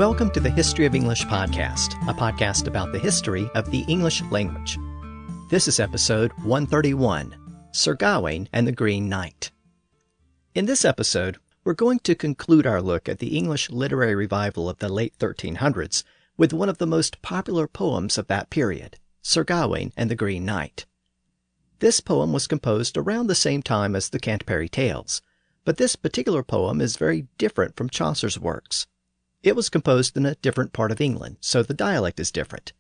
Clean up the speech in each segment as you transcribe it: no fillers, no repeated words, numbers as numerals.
Welcome to the History of English podcast, a podcast about the history of the English language. This is episode 131, Sir Gawain and the Green Knight. In this episode, we're going to conclude our look at the English literary revival of the late 1300s with one of the most popular poems of that period, Sir Gawain and the Green Knight. This poem was composed around the same time as the Canterbury Tales, but this particular poem is very different from Chaucer's works. It was composed in a different part of England, so the dialect is different.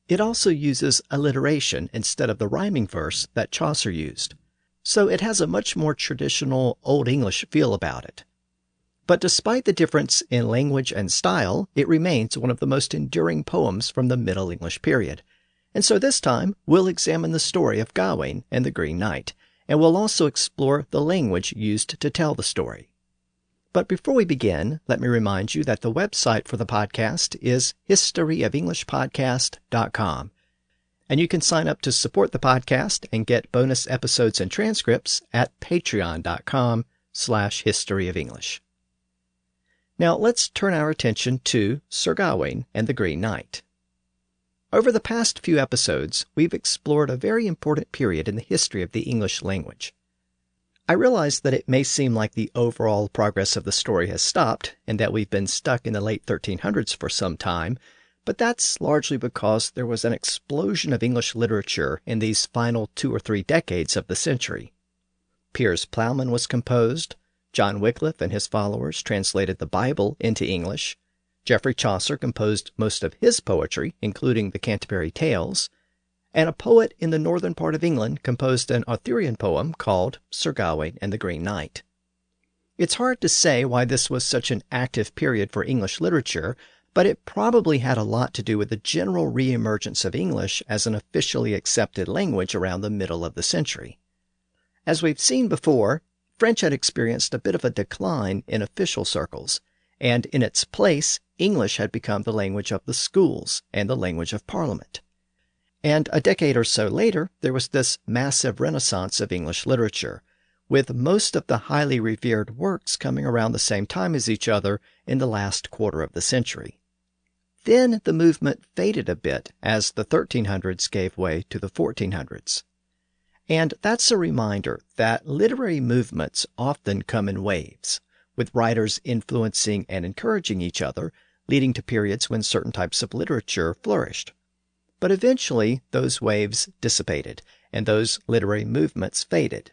It also uses alliteration instead of the rhyming verse that Chaucer used, so it has a much more traditional Old English feel about it. But despite the difference in language and style, it remains one of the most enduring poems from the Middle English period. And so this time, we'll examine the story of Gawain and the Green Knight, and we'll also explore the language used to tell the story. But before we begin, let me remind you that the website for the podcast is historyofenglishpodcast.com. And you can sign up to support the podcast and get bonus episodes and transcripts at patreon.com/historyoфenglish. Now let's turn our attention to Sir Gawain and the Green Knight. Over the past few episodes, we've explored a very important period in the history of the English language. I realize that it may seem like the overall progress of the story has stopped and that we've been stuck in the late 1300s for some time, but that's largely because there was an explosion of English literature in these final 2 or 3 decades of the century. Piers Plowman was composed, John Wycliffe and his followers translated the Bible into English, Geoffrey Chaucer composed most of his poetry, including the Canterbury Tales, and a poet in the northern part of England composed an Arthurian poem called Sir Gawain and the Green Knight. It's hard to say why this was such an active period for English literature, but it probably had a lot to do with the general reemergence of English as an officially accepted language around the middle of the century. As we've seen before, French had experienced a bit of a decline in official circles, and in its place, English had become the language of the schools and the language of Parliament. And a decade or so later, there was this massive renaissance of English literature, with most of the highly revered works coming around the same time as each other in the last quarter of the century. Then the movement faded a bit as the 1300s gave way to the 1400s. And that's a reminder that literary movements often come in waves, with writers influencing and encouraging each other, leading to periods when certain types of literature flourished. But eventually, those waves dissipated, and those literary movements faded.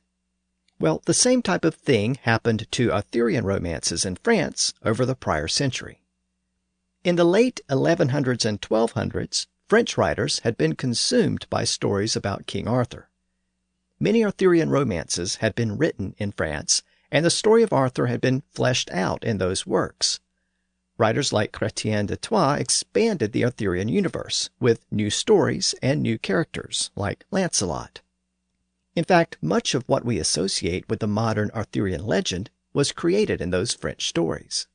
Well, the same type of thing happened to Arthurian romances in France over the prior century. In the late 1100s and 1200s, French writers had been consumed by stories about King Arthur. Many Arthurian romances had been written in France, and the story of Arthur had been fleshed out in those works. Writers like Chrétien de Troyes expanded the Arthurian universe with new stories and new characters, like Lancelot. In fact, much of what we associate with the modern Arthurian legend was created in those French stories.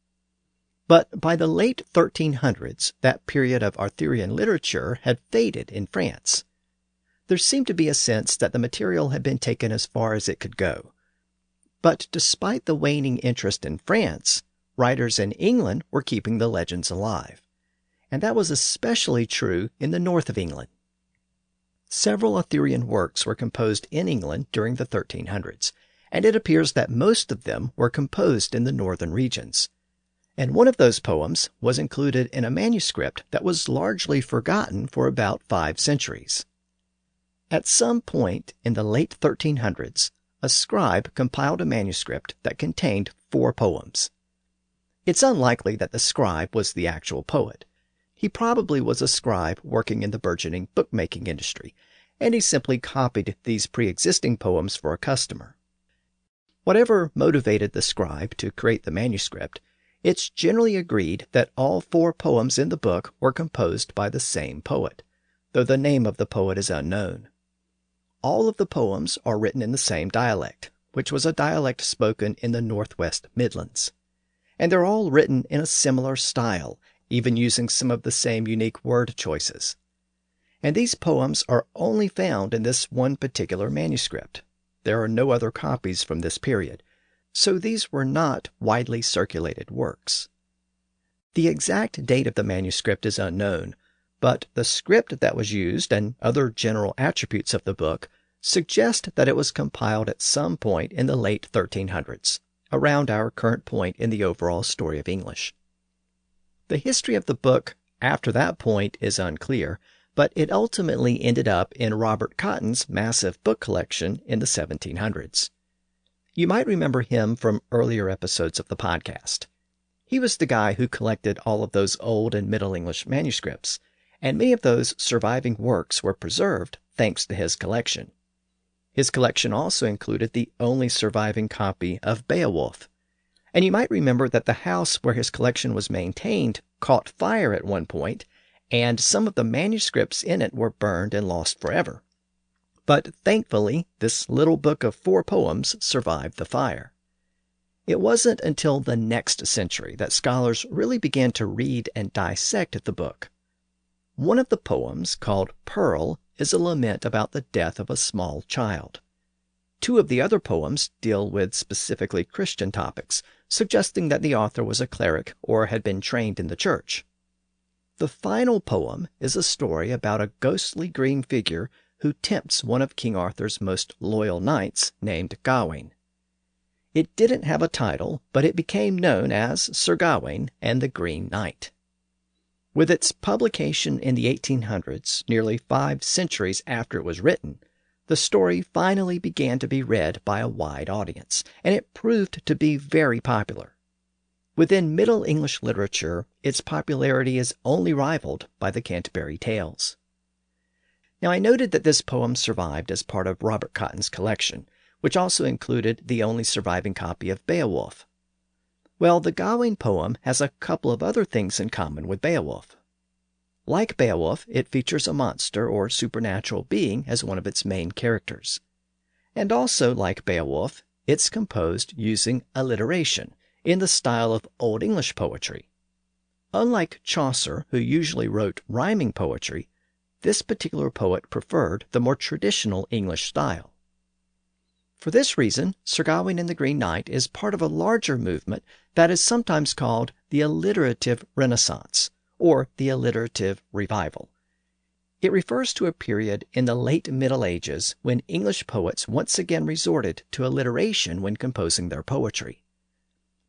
But by the late 1300s, that period of Arthurian literature had faded in France. There seemed to be a sense that the material had been taken as far as it could go. But despite the waning interest in France, writers in England were keeping the legends alive, and that was especially true in the north of England. Several Arthurian works were composed in England during the 1300s, and it appears that most of them were composed in the northern regions. And one of those poems was included in a manuscript that was largely forgotten for about 5 centuries. At some point in the late 1300s, a scribe compiled a manuscript that contained 4 poems. It's unlikely that the scribe was the actual poet. He probably was a scribe working in the burgeoning bookmaking industry, and he simply copied these pre-existing poems for a customer. Whatever motivated the scribe to create the manuscript, it's generally agreed that all 4 poems in the book were composed by the same poet, though the name of the poet is unknown. All of the poems are written in the same dialect, which was a dialect spoken in the Northwest Midlands. And they're all written in a similar style, even using some of the same unique word choices. And these poems are only found in this one particular manuscript. There are no other copies from this period, so these were not widely circulated works. The exact date of the manuscript is unknown, but the script that was used and other general attributes of the book suggest that it was compiled at some point in the late 1300s, around our current point in the overall story of English. The history of the book after that point is unclear, but it ultimately ended up in Robert Cotton's massive book collection in the 1700s. You might remember him from earlier episodes of the podcast. He was the guy who collected all of those Old and Middle English manuscripts, and many of those surviving works were preserved thanks to his collection. His collection also included the only surviving copy of Beowulf. And you might remember that the house where his collection was maintained caught fire at one point, and some of the manuscripts in it were burned and lost forever. But thankfully, this little book of 4 poems survived the fire. It wasn't until the next century that scholars really began to read and dissect the book. One of the poems, called Pearl, is a lament about the death of a small child. 2 of the other poems deal with specifically Christian topics, suggesting that the author was a cleric or had been trained in the church. The final poem is a story about a ghostly green figure who tempts one of King Arthur's most loyal knights named Gawain. It didn't have a title, but it became known as Sir Gawain and the Green Knight. With its publication in the 1800s, nearly 5 centuries after it was written, the story finally began to be read by a wide audience, and it proved to be very popular. Within Middle English literature, its popularity is only rivaled by the Canterbury Tales. Now, I noted that this poem survived as part of Robert Cotton's collection, which also included the only surviving copy of Beowulf. Well, the Gawain poem has a couple of other things in common with Beowulf. Like Beowulf, it features a monster or supernatural being as one of its main characters. And also, like Beowulf, it's composed using alliteration in the style of Old English poetry. Unlike Chaucer, who usually wrote rhyming poetry, this particular poet preferred the more traditional English style. For this reason, Sir Gawain and the Green Knight is part of a larger movement that is sometimes called the alliterative Renaissance, or the alliterative revival. It refers to a period in the late Middle Ages when English poets once again resorted to alliteration when composing their poetry.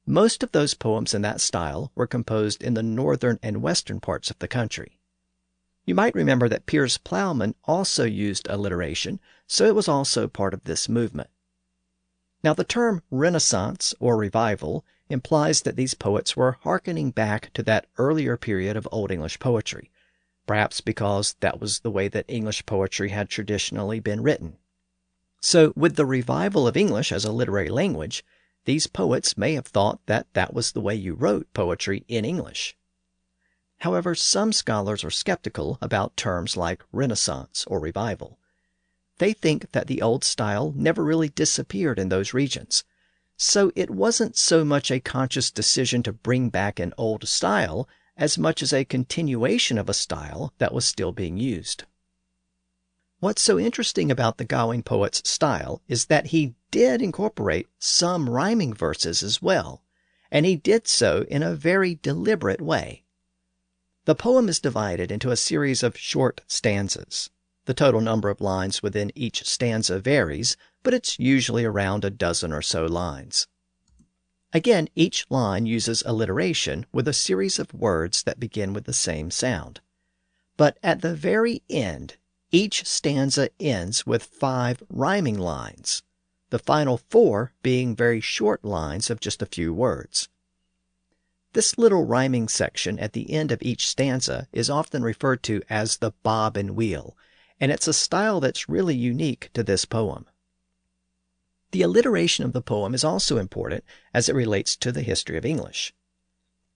Most of those poems in that style were composed in the northern and western parts of the country. You might remember that Piers Plowman also used alliteration, so it was also part of this movement. Now, the term Renaissance or revival implies that these poets were hearkening back to that earlier period of Old English poetry, perhaps because that was the way that English poetry had traditionally been written. So, with the revival of English as a literary language, these poets may have thought that that was the way you wrote poetry in English. However, some scholars are skeptical about terms like Renaissance or revival. They think that the old style never really disappeared in those regions, so it wasn't so much a conscious decision to bring back an old style as much as a continuation of a style that was still being used. What's so interesting about the Gawain poet's style is that he did incorporate some rhyming verses as well, and he did so in a very deliberate way. The poem is divided into a series of short stanzas. The total number of lines within each stanza varies, but it's usually around a dozen or so lines. Again, each line uses alliteration with a series of words that begin with the same sound. But at the very end, each stanza ends with 5 rhyming lines, the final 4 being very short lines of just a few words. This little rhyming section at the end of each stanza is often referred to as the bob and wheel, and it's a style that's really unique to this poem. The alliteration of the poem is also important as it relates to the history of English.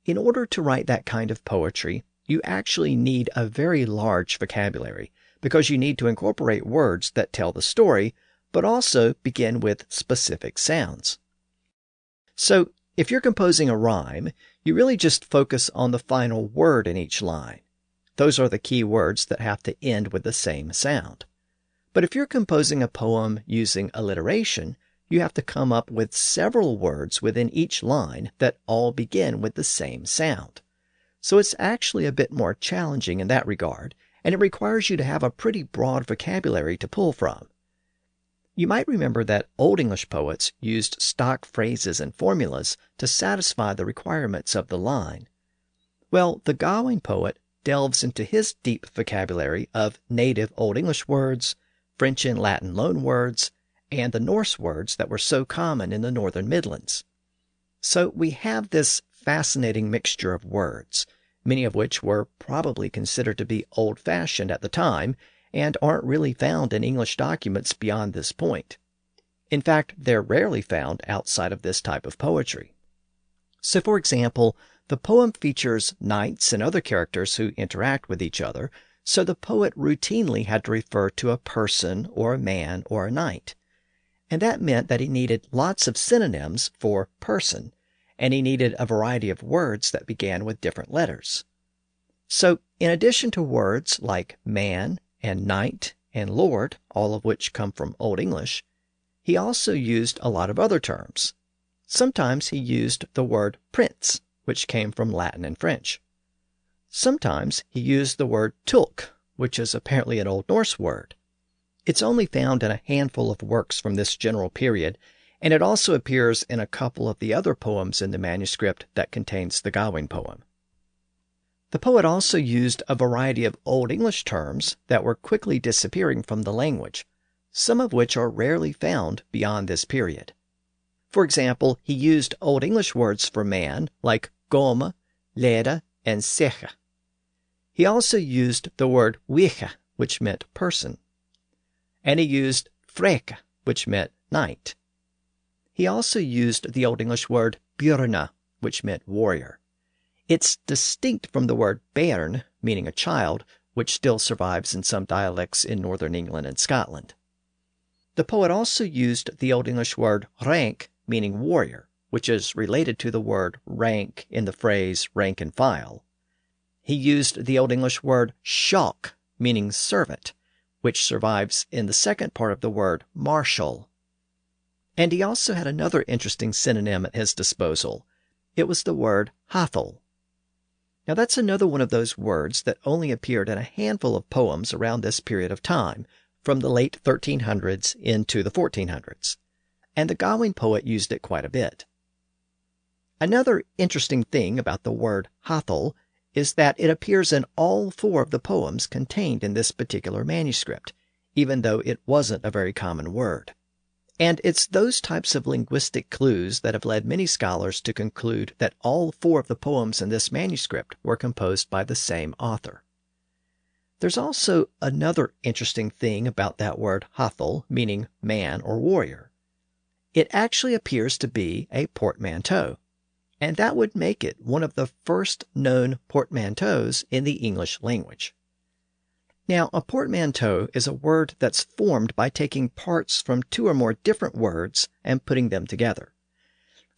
In order to write that kind of poetry, you actually need a very large vocabulary, because you need to incorporate words that tell the story, but also begin with specific sounds. So, if you're composing a rhyme, you really just focus on the final word in each line. Those are the key words that have to end with the same sound. But if you're composing a poem using alliteration, you have to come up with several words within each line that all begin with the same sound. so it's actually a bit more challenging in that regard, and it requires you to have a pretty broad vocabulary to pull from. You might remember that Old English poets used stock phrases and formulas to satisfy the requirements of the line. Well, the Gawain poet delves into his deep vocabulary of native Old English words, French and Latin loanwords, and the Norse words that were so common in the northern Midlands. So we have this fascinating mixture of words, many of which were probably considered to be old-fashioned at the time and aren't really found in English documents beyond this point. In fact, they're rarely found outside of this type of poetry. So, for example, the poem features knights and other characters who interact with each other, so the poet routinely had to refer to a person or a man or a knight. And that meant that he needed lots of synonyms for person, and he needed a variety of words that began with different letters. So, in addition to words like man and knight and lord, all of which come from Old English, he also used a lot of other terms. Sometimes he used the word prince, which came from Latin and French. Sometimes he used the word tulk, which is apparently an Old Norse word. It's only found in a handful of works from this general period, and it also appears in a couple of the other poems in the manuscript that contains the Gawain poem. The poet also used a variety of Old English terms that were quickly disappearing from the language, some of which are rarely found beyond this period. For example, he used Old English words for man like goma, leda, and secha. He also used the word wicha, which meant person. And he used freka, which meant knight. He also used the Old English word björna, which meant warrior. It's distinct from the word bairn, meaning a child, which still survives in some dialects in northern England and Scotland. The poet also used the Old English word rank, meaning warrior, which is related to the word rank in the phrase rank and file. He used the Old English word shalk, meaning servant, which survives in the second part of the word marshal. And he also had another interesting synonym at his disposal. It was the word hathel. Now that's another one of those words that only appeared in a handful of poems around this period of time, from the late 1300s into the 1400s. And the Gawain poet used it quite a bit. Another interesting thing about the word hathel is that it appears in all four of the poems contained in this particular manuscript, even though it wasn't a very common word. And it's those types of linguistic clues that have led many scholars to conclude that all four of the poems in this manuscript were composed by the same author. There's also another interesting thing about that word hathel, meaning man or warrior. It actually appears to be a portmanteau, and that would make it one of the first known portmanteaus in the English language. Now, a portmanteau is a word that's formed by taking parts from two or more different words and putting them together.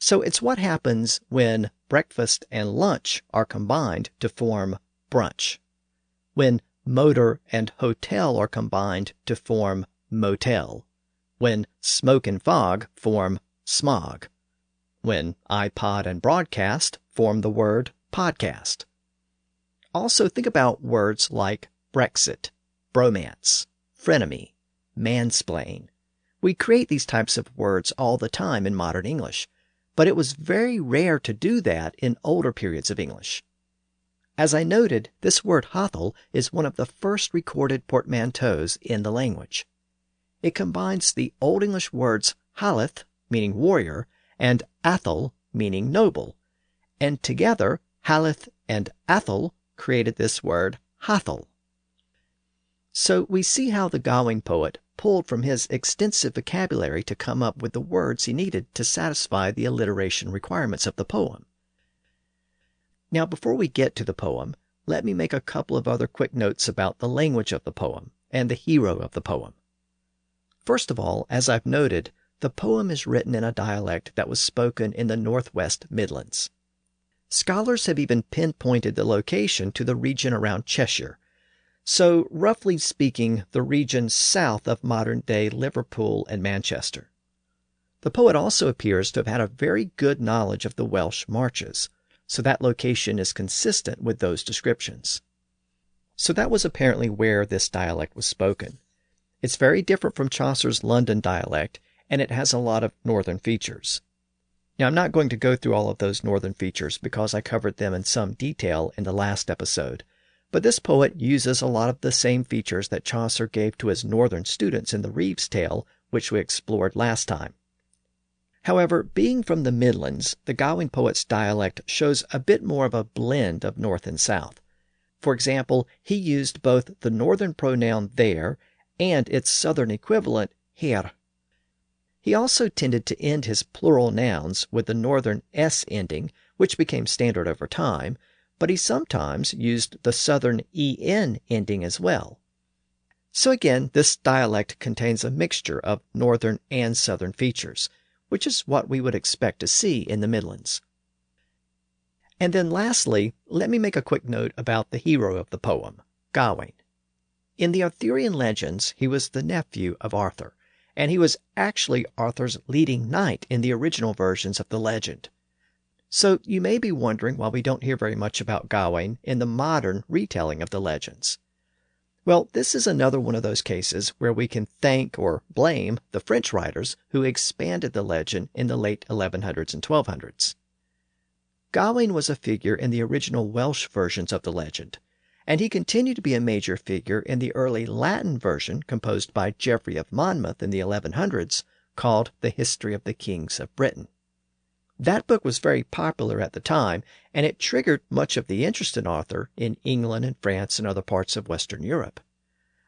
So it's what happens when breakfast and lunch are combined to form brunch, when motor and hotel are combined to form motel, when smoke and fog form smog, when iPod and broadcast form the word podcast. Also think about words like Brexit, bromance, frenemy, mansplain. We create these types of words all the time in modern English, but it was very rare to do that in older periods of English. As I noted, this word hathel is one of the first recorded portmanteaus in the language. It combines the Old English words haleth, meaning warrior, and athel, meaning noble, and together haleth and athel created this word hathel. So we see how the Gawain poet pulled from his extensive vocabulary to come up with the words he needed to satisfy the alliteration requirements of the poem. Now, before we get to the poem, let me make a couple of other quick notes about the language of the poem and the hero of the poem. First of all, as I've noted, the poem is written in a dialect that was spoken in the Northwest Midlands. Scholars have even pinpointed the location to the region around Cheshire, so roughly speaking, the region south of modern-day Liverpool and Manchester. The poet also appears to have had a very good knowledge of the Welsh marches, so that location is consistent with those descriptions. So that was apparently where this dialect was spoken. It's very different from Chaucer's London dialect, and it has a lot of northern features. Now, I'm not going to go through all of those northern features because I covered them in some detail in the last episode, but this poet uses a lot of the same features that Chaucer gave to his northern students in the Reeves Tale, which we explored last time. However, being from the Midlands, the Gawain poet's dialect shows a bit more of a blend of north and south. For example, he used both the northern pronoun there and its southern equivalent, here. He also tended to end his plural nouns with the northern S ending, which became standard over time, but he sometimes used the southern EN ending as well. So again, this dialect contains a mixture of northern and southern features, which is what we would expect to see in the Midlands. And then lastly, let me make a quick note about the hero of the poem, Gawain. In the Arthurian legends, he was the nephew of Arthur, and he was actually Arthur's leading knight in the original versions of the legend. So you may be wondering why we don't hear very much about Gawain in the modern retelling of the legends. Well, this is another one of those cases where we can thank or blame the French writers who expanded the legend in the late 1100s and 1200s. Gawain was a figure in the original Welsh versions of the legend, and he continued to be a major figure in the early Latin version composed by Geoffrey of Monmouth in the 1100s, called The History of the Kings of Britain. That book was very popular at the time, and it triggered much of the interest in Arthur in England and France and other parts of Western Europe.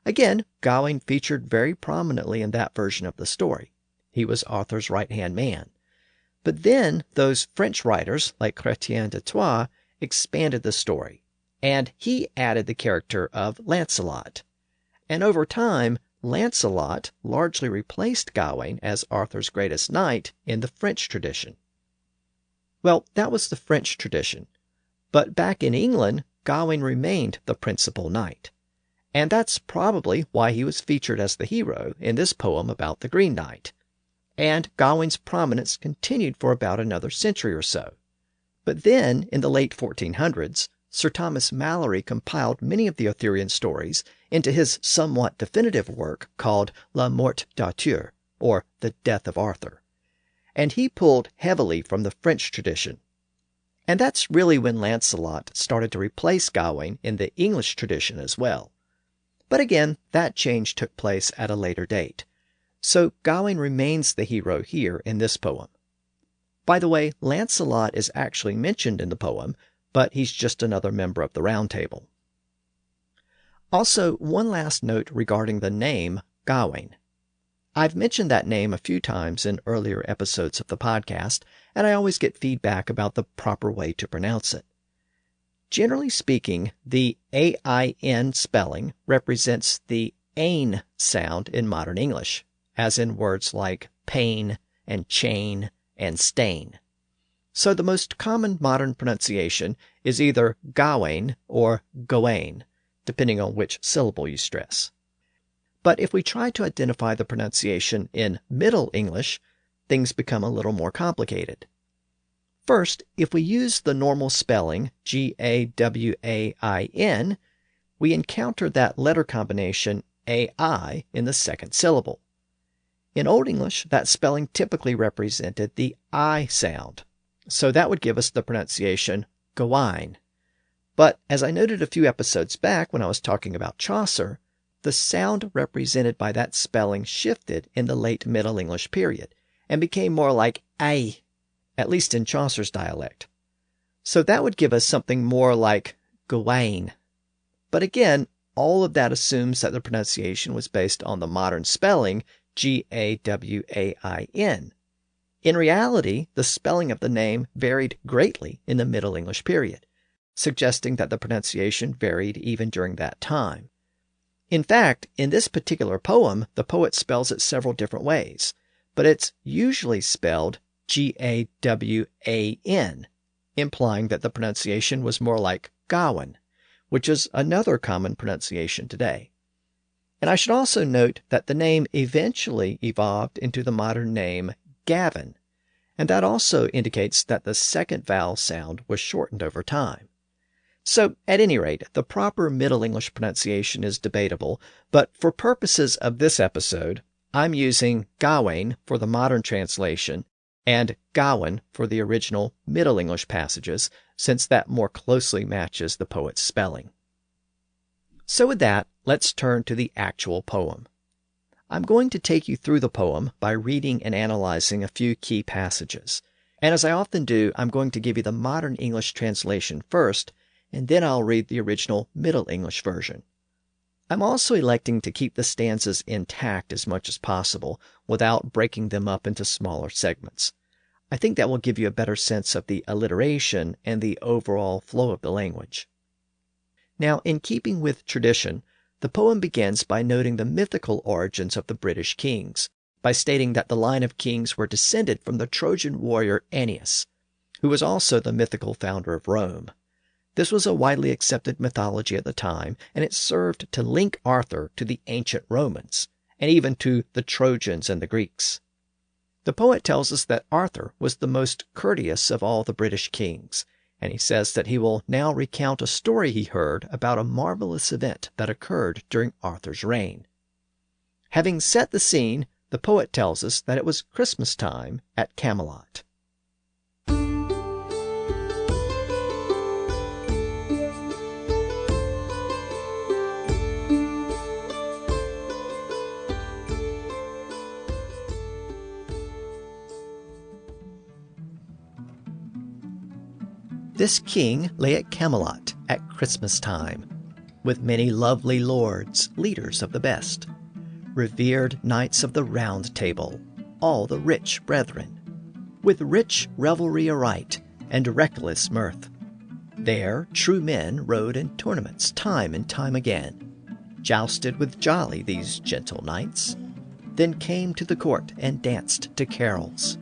Again, Gawain featured very prominently in that version of the story. He was Arthur's right-hand man. But then those French writers, like Chrétien de Troyes, expanded the story, and he added the character of Lancelot. And over time, Lancelot largely replaced Gawain as Arthur's greatest knight in the French tradition. Well, that was the French tradition. But back in England, Gawain remained the principal knight. And that's probably why he was featured as the hero in this poem about the Green Knight. And Gawain's prominence continued for about another century or so. But then, in the late 1400s, Sir Thomas Malory compiled many of the Arthurian stories into his somewhat definitive work called La Mort d'Arthur, or The Death of Arthur. And he pulled heavily from the French tradition. And that's really when Lancelot started to replace Gawain in the English tradition as well. But again, that change took place at a later date. So Gawain remains the hero here in this poem. By the way, Lancelot is actually mentioned in the poem, but he's just another member of the Round Table. Also, one last note regarding the name Gawain. I've mentioned that name a few times in earlier episodes of the podcast, and I always get feedback about the proper way to pronounce it. Generally speaking, the A-I-N spelling represents the ain sound in modern English, as in words like pain and chain and stain. So the most common modern pronunciation is either Gawain or Gawain, depending on which syllable you stress. But if we try to identify the pronunciation in Middle English, things become a little more complicated. First, if we use the normal spelling G-A-W-A-I-N, we encounter that letter combination A-I in the second syllable. In Old English, that spelling typically represented the I sound, so that would give us the pronunciation Gawain. But as I noted a few episodes back when I was talking about Chaucer, the sound represented by that spelling shifted in the late Middle English period and became more like I, at least in Chaucer's dialect. So that would give us something more like Gawain. But again, all of that assumes that the pronunciation was based on the modern spelling G-A-W-A-I-N. In reality, the spelling of the name varied greatly in the Middle English period, suggesting that the pronunciation varied even during that time. In fact, in this particular poem, the poet spells it several different ways, but it's usually spelled G-A-W-A-N, implying that the pronunciation was more like Gawain, which is another common pronunciation today. And I should also note that the name eventually evolved into the modern name Gavin, and that also indicates that the second vowel sound was shortened over time. So, at any rate, the proper Middle English pronunciation is debatable, but for purposes of this episode, I'm using Gawain for the modern translation and Gawain for the original Middle English passages, since that more closely matches the poet's spelling. So with that, let's turn to the actual poem. I'm going to take you through the poem by reading and analyzing a few key passages. And as I often do, I'm going to give you the modern English translation first, and then I'll read the original Middle English version. I'm also electing to keep the stanzas intact as much as possible without breaking them up into smaller segments. I think that will give you a better sense of the alliteration and the overall flow of the language. Now, in keeping with tradition, the poem begins by noting the mythical origins of the British kings, by stating that the line of kings were descended from the Trojan warrior Aeneas, who was also the mythical founder of Rome. This was a widely accepted mythology at the time, and it served to link Arthur to the ancient Romans, and even to the Trojans and the Greeks. The poet tells us that Arthur was the most courteous of all the British kings, and he says that he will now recount a story he heard about a marvelous event that occurred during Arthur's reign. Having set the scene, the poet tells us that it was Christmas time at Camelot. This king lay at Camelot at Christmas time, with many lovely lords, leaders of the best, revered knights of the Round Table, all the rich brethren, with rich revelry aright and reckless mirth. There true men rode in tournaments time and time again, jousted with jolly these gentle knights, then came to the court and danced to carols.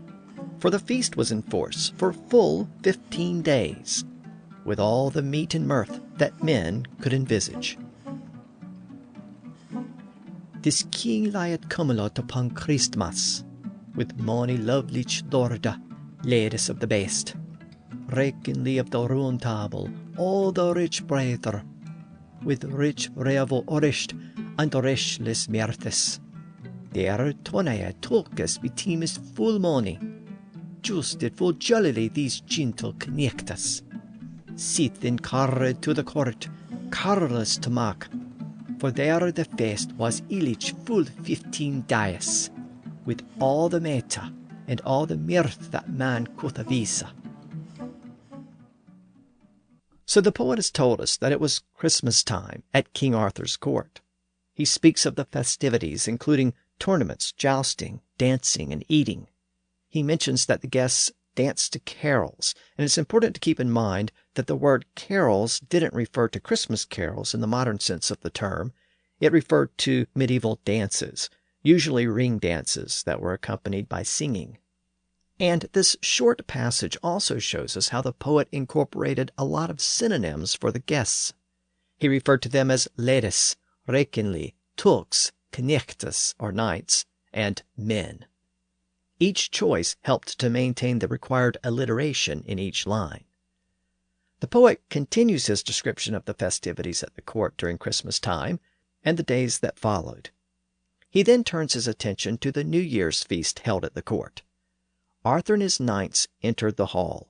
For the feast was in force for full 15 days, with all the meat and mirth that men could envisage. This king lay at Camelot upon Christmas, with mony lovely lorda, ladies of the best, reckonly of the Round Table, all the rich brethren, with rich revel orished and restless mirths. There tonaya talkes betimes full money, justed full jollily these gentle knechters. Sit then carried to the court, carless to mark, for there the feast was illich full 15 days, with all the meta and all the mirth that man could avisa. So the poet has told us that it was Christmas time at King Arthur's court. He speaks of the festivities, including tournaments, jousting, dancing, and eating. He mentions that the guests danced to carols, and it's important to keep in mind that the word carols didn't refer to Christmas carols in the modern sense of the term. It referred to medieval dances, usually ring dances that were accompanied by singing. And this short passage also shows us how the poet incorporated a lot of synonyms for the guests. He referred to them as ladies, rekenli, tulks, knechtes, or knights, and men. Each choice helped to maintain the required alliteration in each line. The poet continues his description of the festivities at the court during Christmas time and the days that followed. He then turns his attention to the New Year's feast held at the court. Arthur and his knights entered the hall.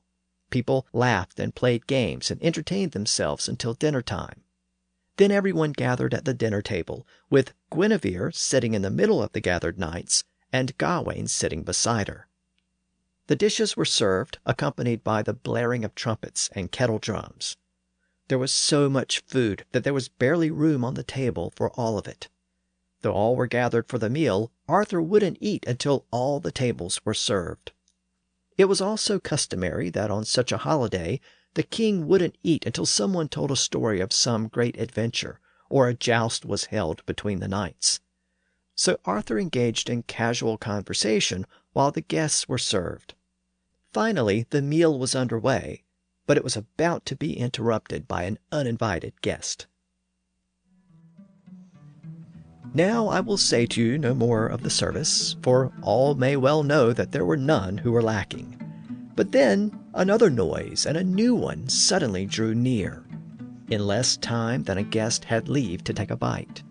People laughed and played games and entertained themselves until dinner time. Then everyone gathered at the dinner table, with Guinevere sitting in the middle of the gathered knights and Gawain sitting beside her. The dishes were served, accompanied by the blaring of trumpets and kettle drums. There was so much food that there was barely room on the table for all of it. Though all were gathered for the meal, Arthur wouldn't eat until all the tables were served. It was also customary that on such a holiday, the king wouldn't eat until someone told a story of some great adventure, or a joust was held between the knights. So Arthur engaged in casual conversation while the guests were served. Finally, the meal was underway, but it was about to be interrupted by an uninvited guest. Now I will say to you no more of the service, for all may well know that there were none who were lacking. But then another noise and a new one suddenly drew near, in less time than a guest had leave to take a bite.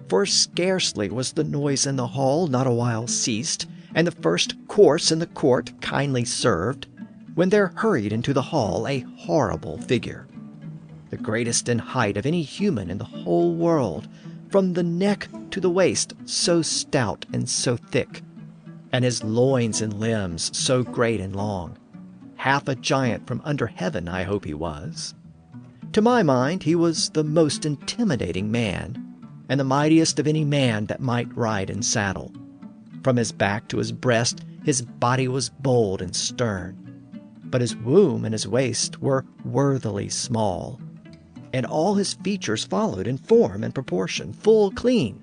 For scarcely was the noise in the hall not a while ceased, and the first course in the court kindly served, when there hurried into the hall a horrible figure, the greatest in height of any human in the whole world, from the neck to the waist, so stout and so thick, and his loins and limbs so great and long. Half a giant from under heaven, I hope he was. To my mind, he was the most intimidating man, and the mightiest of any man that might ride in saddle. From his back to his breast, his body was bold and stern, but his womb and his waist were worthily small, and all his features followed in form and proportion, full clean,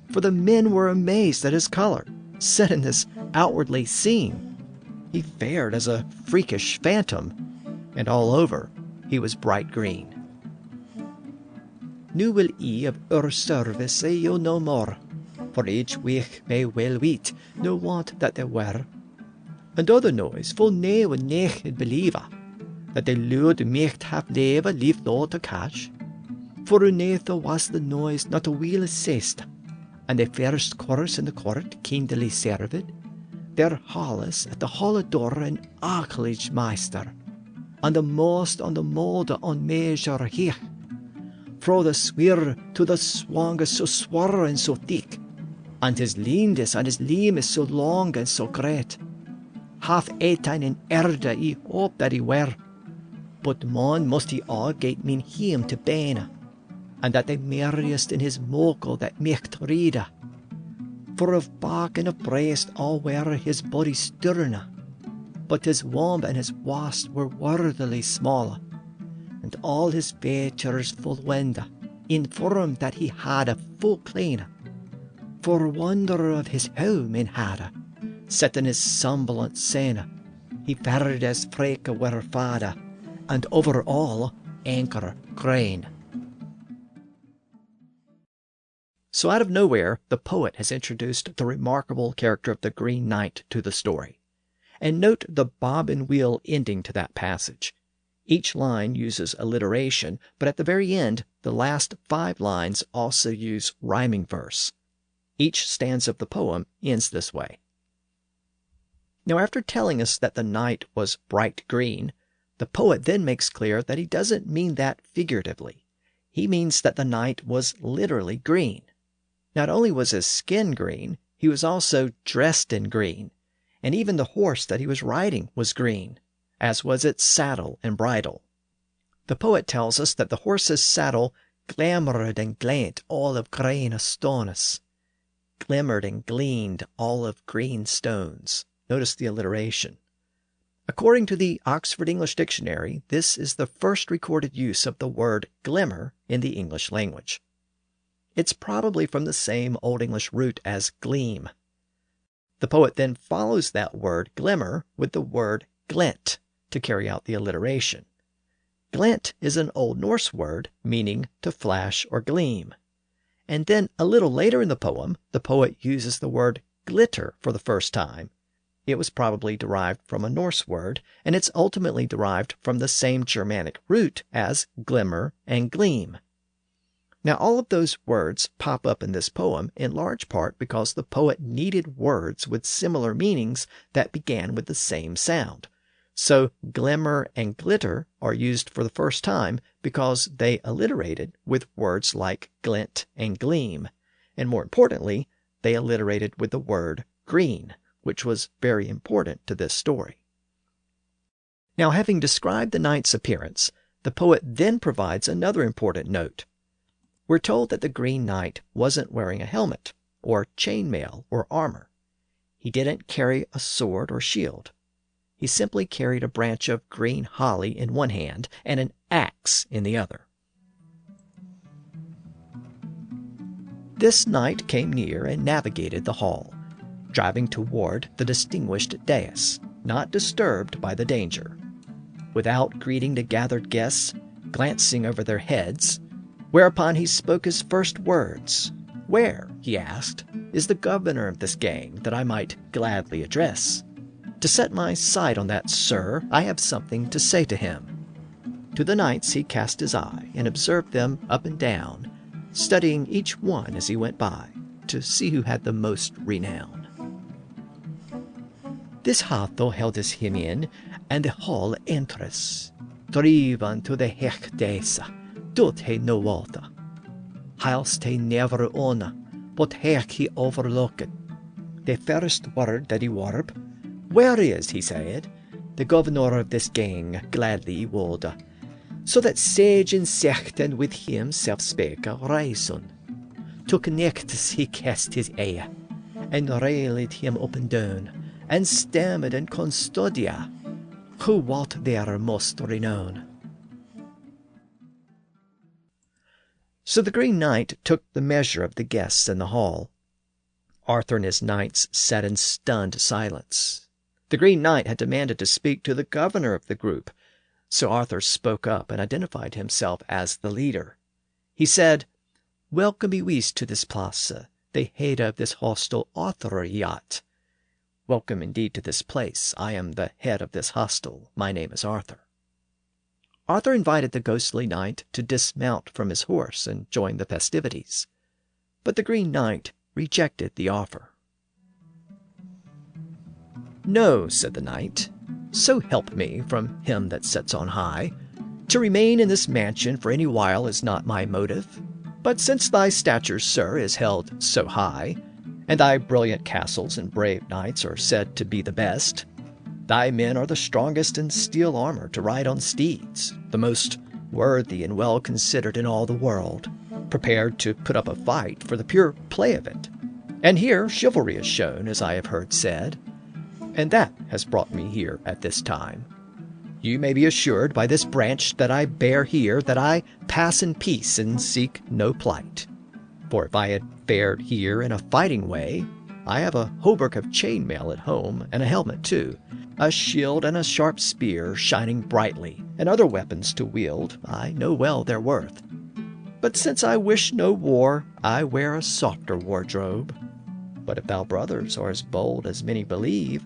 for the men were amazed at his color, set in this outwardly seen. He fared as a freakish phantom, and all over he was bright green. Nu will I of our service say you no more, for each week may well weet no want that there were. And other noise full nae would naked believer, that they lured micht have never leave law to catch. For unether was the noise not a wheel assessed, and the first chorus in the court kindly served, their halles at the hall door an arklage meister, and the most on the mode on measure here, fro the swir to the swang so swar and so thick, and his leanness and his limb is so long and so great. Half 18 in erde I hope that he were, but mon must he all get mean him to bane, and that the merriest in his mokel that micht reade. For of back and of breast all were his body stirna, but his womb and his wast were worthily smaller, and all his features full wenda, in form that he had a full clean. For wonder of his home in had, set in his semblance sena, he fared as freke were fada, and over all anchor grain. So out of nowhere, the poet has introduced the remarkable character of the Green Knight to the story. And note the bob and wheel ending to that passage. Each line uses alliteration, but at the very end, the last 5 lines also use rhyming verse. Each stanza of the poem ends this way. Now, after telling us that the night was bright green, the poet then makes clear that he doesn't mean that figuratively. He means that the night was literally green. Not only was his skin green, he was also dressed in green, and even the horse that he was riding was green, as was its saddle and bridle. The poet tells us that the horse's saddle glamoured and glint all of green astonis, glimmered and gleamed all of green stones. Notice the alliteration. According to the Oxford English Dictionary, this is the first recorded use of the word glimmer in the English language. It's probably from the same Old English root as gleam. The poet then follows that word glimmer with the word glint to carry out the alliteration. Glint is an Old Norse word meaning to flash or gleam. And then a little later in the poem, the poet uses the word glitter for the first time. It was probably derived from a Norse word, and it's ultimately derived from the same Germanic root as glimmer and gleam. Now, all of those words pop up in this poem in large part because the poet needed words with similar meanings that began with the same sound. So glimmer and glitter are used for the first time because they alliterated with words like glint and gleam. And more importantly, they alliterated with the word green, which was very important to this story. Now, having described the knight's appearance, the poet then provides another important note. We're told that the Green Knight wasn't wearing a helmet, or chainmail, or armor. He didn't carry a sword or shield. He simply carried a branch of green holly in one hand and an axe in the other. This knight came near and navigated the hall, driving toward the distinguished dais, not disturbed by the danger. Without greeting the gathered guests, glancing over their heads, whereupon he spoke his first words. "Where," he asked, "is the governor of this gang that I might gladly address?" To set my sight on that sir, I have something to say to him." To the knights he cast his eye, and observed them up and down, studying each one as he went by, to see who had the most renown. This Hatho held his him in, and the hall entrance, driven to the hechtesa, doth he no water. Whilst he never owna, but heck he overlooked. The first word that he warp, "Where is," he said, "the governor of this gang, gladly he would." So that sage and sechten with himself spake a reason. To connect he cast his eye, and railed him up and down, and stammered and custodia, who what there most renown. So the Green Knight took the measure of the guests in the hall. Arthur and his knights sat in stunned silence. The Green Knight had demanded to speak to the governor of the group, so Arthur spoke up and identified himself as the leader. He said, "Welcome be wees to this place, the head of this hostel Arthur yat." Welcome indeed to this place. I am the head of this hostel. My name is Arthur. Arthur invited the ghostly knight to dismount from his horse and join the festivities. But the Green Knight rejected the offer. "No," said the knight, "so help me from him that sits on high, to remain in this mansion for any while is not my motive. But since thy stature, sir, is held so high, and thy brilliant castles and brave knights are said to be the best, thy men are the strongest in steel armor to ride on steeds, the most worthy and well considered in all the world, prepared to put up a fight for the pure play of it. And here chivalry is shown, as I have heard said, and that has brought me here at this time. You may be assured by this branch that I bear here that I pass in peace and seek no plight. For if I had fared here in a fighting way, I have a hauberk of chainmail at home, and a helmet too, a shield and a sharp spear shining brightly, and other weapons to wield. I know well their worth. But since I wish no war, I wear a softer wardrobe. But if thou brothers are as bold as many believe,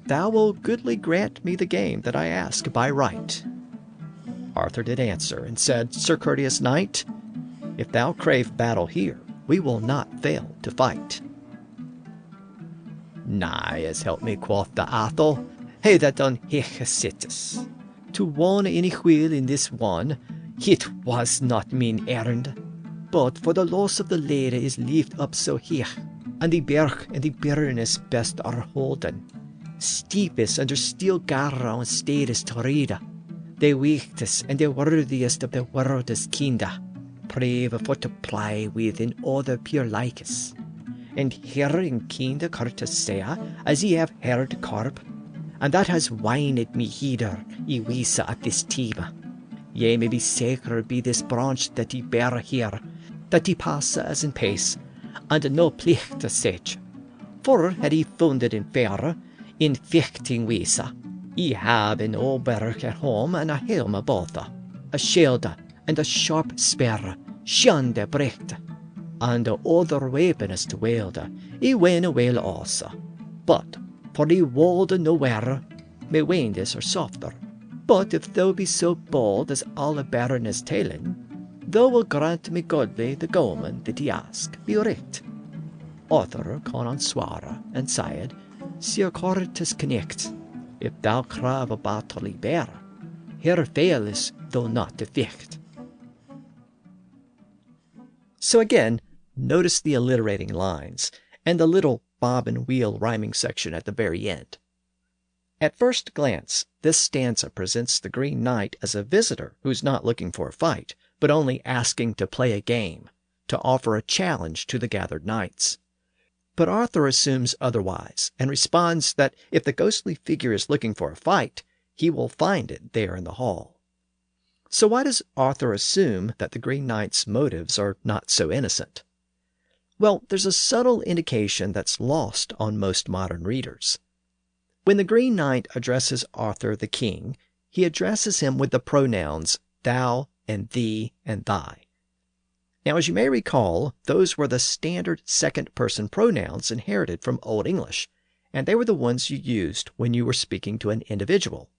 thou wilt goodly grant me the game that I ask by right." Arthur did answer, and said, "Sir courteous knight, if thou crave battle here, we will not fail to fight." "Nay, as help me," quoth the Athol, "hey that on sittest. To won any wheel in this one, it was not mean errand, but for the loss of the lady is lift up so high, and the berg and the bitterness best are holden. Steepest under steel garra and steadest to read, the weakest and the worthiest of the world's kinda, brave for to ply with in other pure likes. And hearing kinda courtesy, as ye have heard corp, and that has wined me hither, ye wisa at this time. Ye may be sacred be this branch that ye bear here, that ye pass as in pace, and no plicht to such. For had ye found it in fair, in fechting wisa, ye have an hauberk at home and a helm both, a shield and a sharp spear, shande brecht, and other weapons to wield, ye win well also. But for the wold nowhere, my windes are softer. But if thou be so bold as all baroness talen, thou will grant me godly the Gawain that ye ask, be right." Arthur con on swara, and said, "Sir courteous connect, if thou crave a battle bear, here failest thou not to fecht." So again, notice the alliterating lines, and the little bob and wheel rhyming section at the very end. At first glance, this stanza presents the Green Knight as a visitor who's not looking for a fight, but only asking to play a game, to offer a challenge to the gathered knights. But Arthur assumes otherwise, and responds that if the ghostly figure is looking for a fight, he will find it there in the hall. So why does Arthur assume that the Green Knight's motives are not so innocent? Well, there's a subtle indication that's lost on most modern readers. When the Green Knight addresses Arthur the king, he addresses him with the pronouns thou and thee and thy. Now, as you may recall, those were the standard second-person pronouns inherited from Old English, and they were the ones you used when you were speaking to an individual.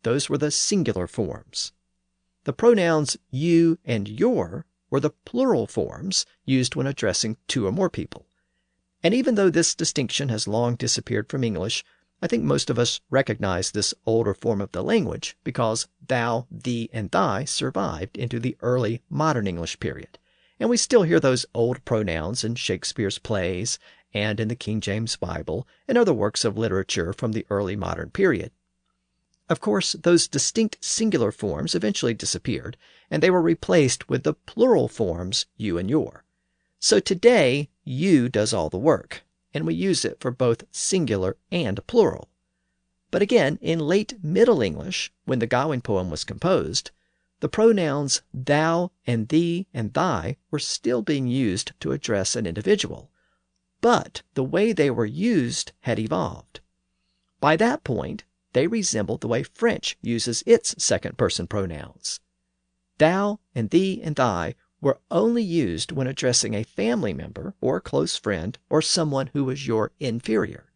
Those were the singular forms. The pronouns you and your were the plural forms used when addressing two or more people. And even though this distinction has long disappeared from English, I think most of us recognize this older form of the language because thou, thee, and thy survived into the early modern English period. And we still hear those old pronouns in Shakespeare's plays and in the King James Bible and other works of literature from the early modern period. Of course, those distinct singular forms eventually disappeared, and they were replaced with the plural forms you and your. So today, you does all the work, and we use it for both singular and plural. But again, in late Middle English, when the Gawain poem was composed, the pronouns thou and thee and thy were still being used to address an individual, but the way they were used had evolved. By that point, they resembled the way French uses its second-person pronouns. Thou and thee and thy were only used when addressing a family member or a close friend or someone who was your inferior.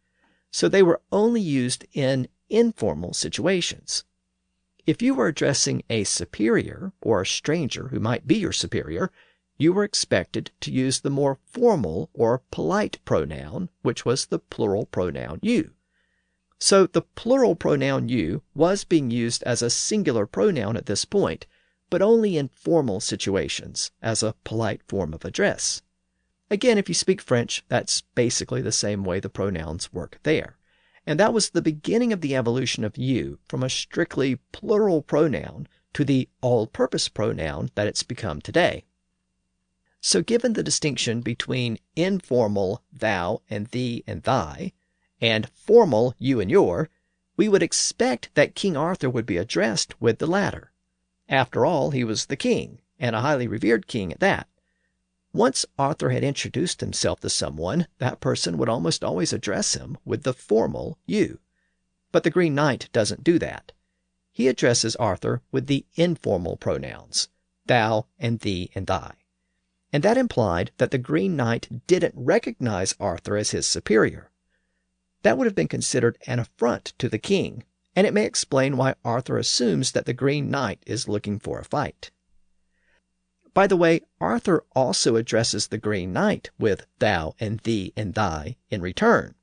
So they were only used in informal situations. If you were addressing a superior or a stranger who might be your superior, you were expected to use the more formal or polite pronoun, which was the plural pronoun you. So the plural pronoun you was being used as a singular pronoun at this point, but only in formal situations, as a polite form of address. Again, if you speak French, that's basically the same way the pronouns work there. And that was the beginning of the evolution of you from a strictly plural pronoun to the all-purpose pronoun that it's become today. So given the distinction between informal thou and thee and thy, and formal you and your, we would expect that King Arthur would be addressed with the latter. After all, he was the king, and a highly revered king at that. Once Arthur had introduced himself to someone, that person would almost always address him with the formal you. But the Green Knight doesn't do that. He addresses Arthur with the informal pronouns, thou and thee and thy. And that implied that the Green Knight didn't recognize Arthur as his superior. That would have been considered an affront to the king, and it may explain why Arthur assumes that the Green Knight is looking for a fight. By the way, Arthur also addresses the Green Knight with thou and thee and thy in return.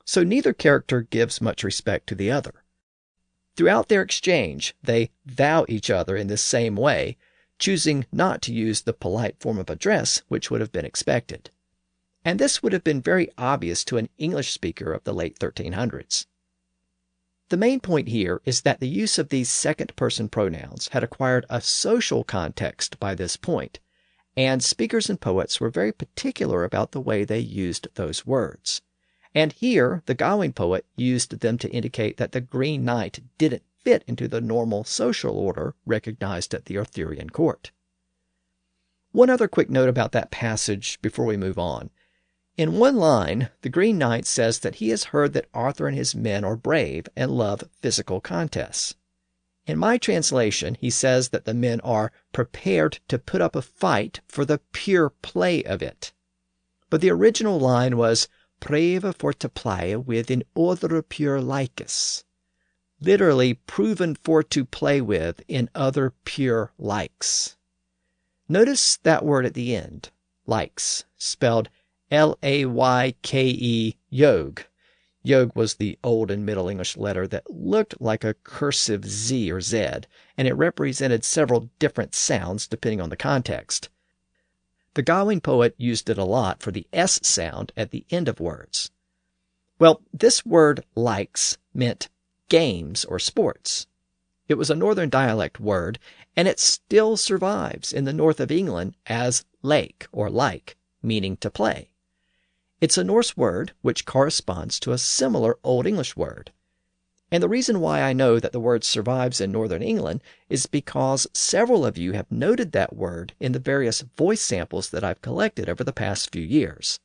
So neither character gives much respect to the other. Throughout their exchange, they thou each other in this same way, choosing not to use the polite form of address which would have been expected. And this would have been very obvious to an English speaker of the late 1300s. The main point here is that the use of these second-person pronouns had acquired a social context by this point, and speakers and poets were very particular about the way they used those words. And here, the Gawain poet used them to indicate that the Green Knight didn't fit into the normal social order recognized at the Arthurian court. One other quick note about that passage before we move on. In one line, the Green Knight says that he has heard that Arthur and his men are brave and love physical contests. In my translation, he says that the men are prepared to put up a fight for the pure play of it. But the original line was, preve for to play with in other pure likes. Literally, proven for to play with in other pure likes. Notice that word at the end, likes, spelled L-A-Y-K-E, yogh. Yogh was the Old and Middle English letter that looked like a cursive Z or Z, and it represented several different sounds depending on the context. The Gawain poet used it a lot for the S sound at the end of words. Well, this word likes meant games or sports. It was a northern dialect word, and it still survives in the north of England as lake or like, meaning to play. It's a Norse word which corresponds to a similar Old English word. And the reason why I know that the word survives in northern England is because several of you have noted that word in the various voice samples that I've collected over the past few years.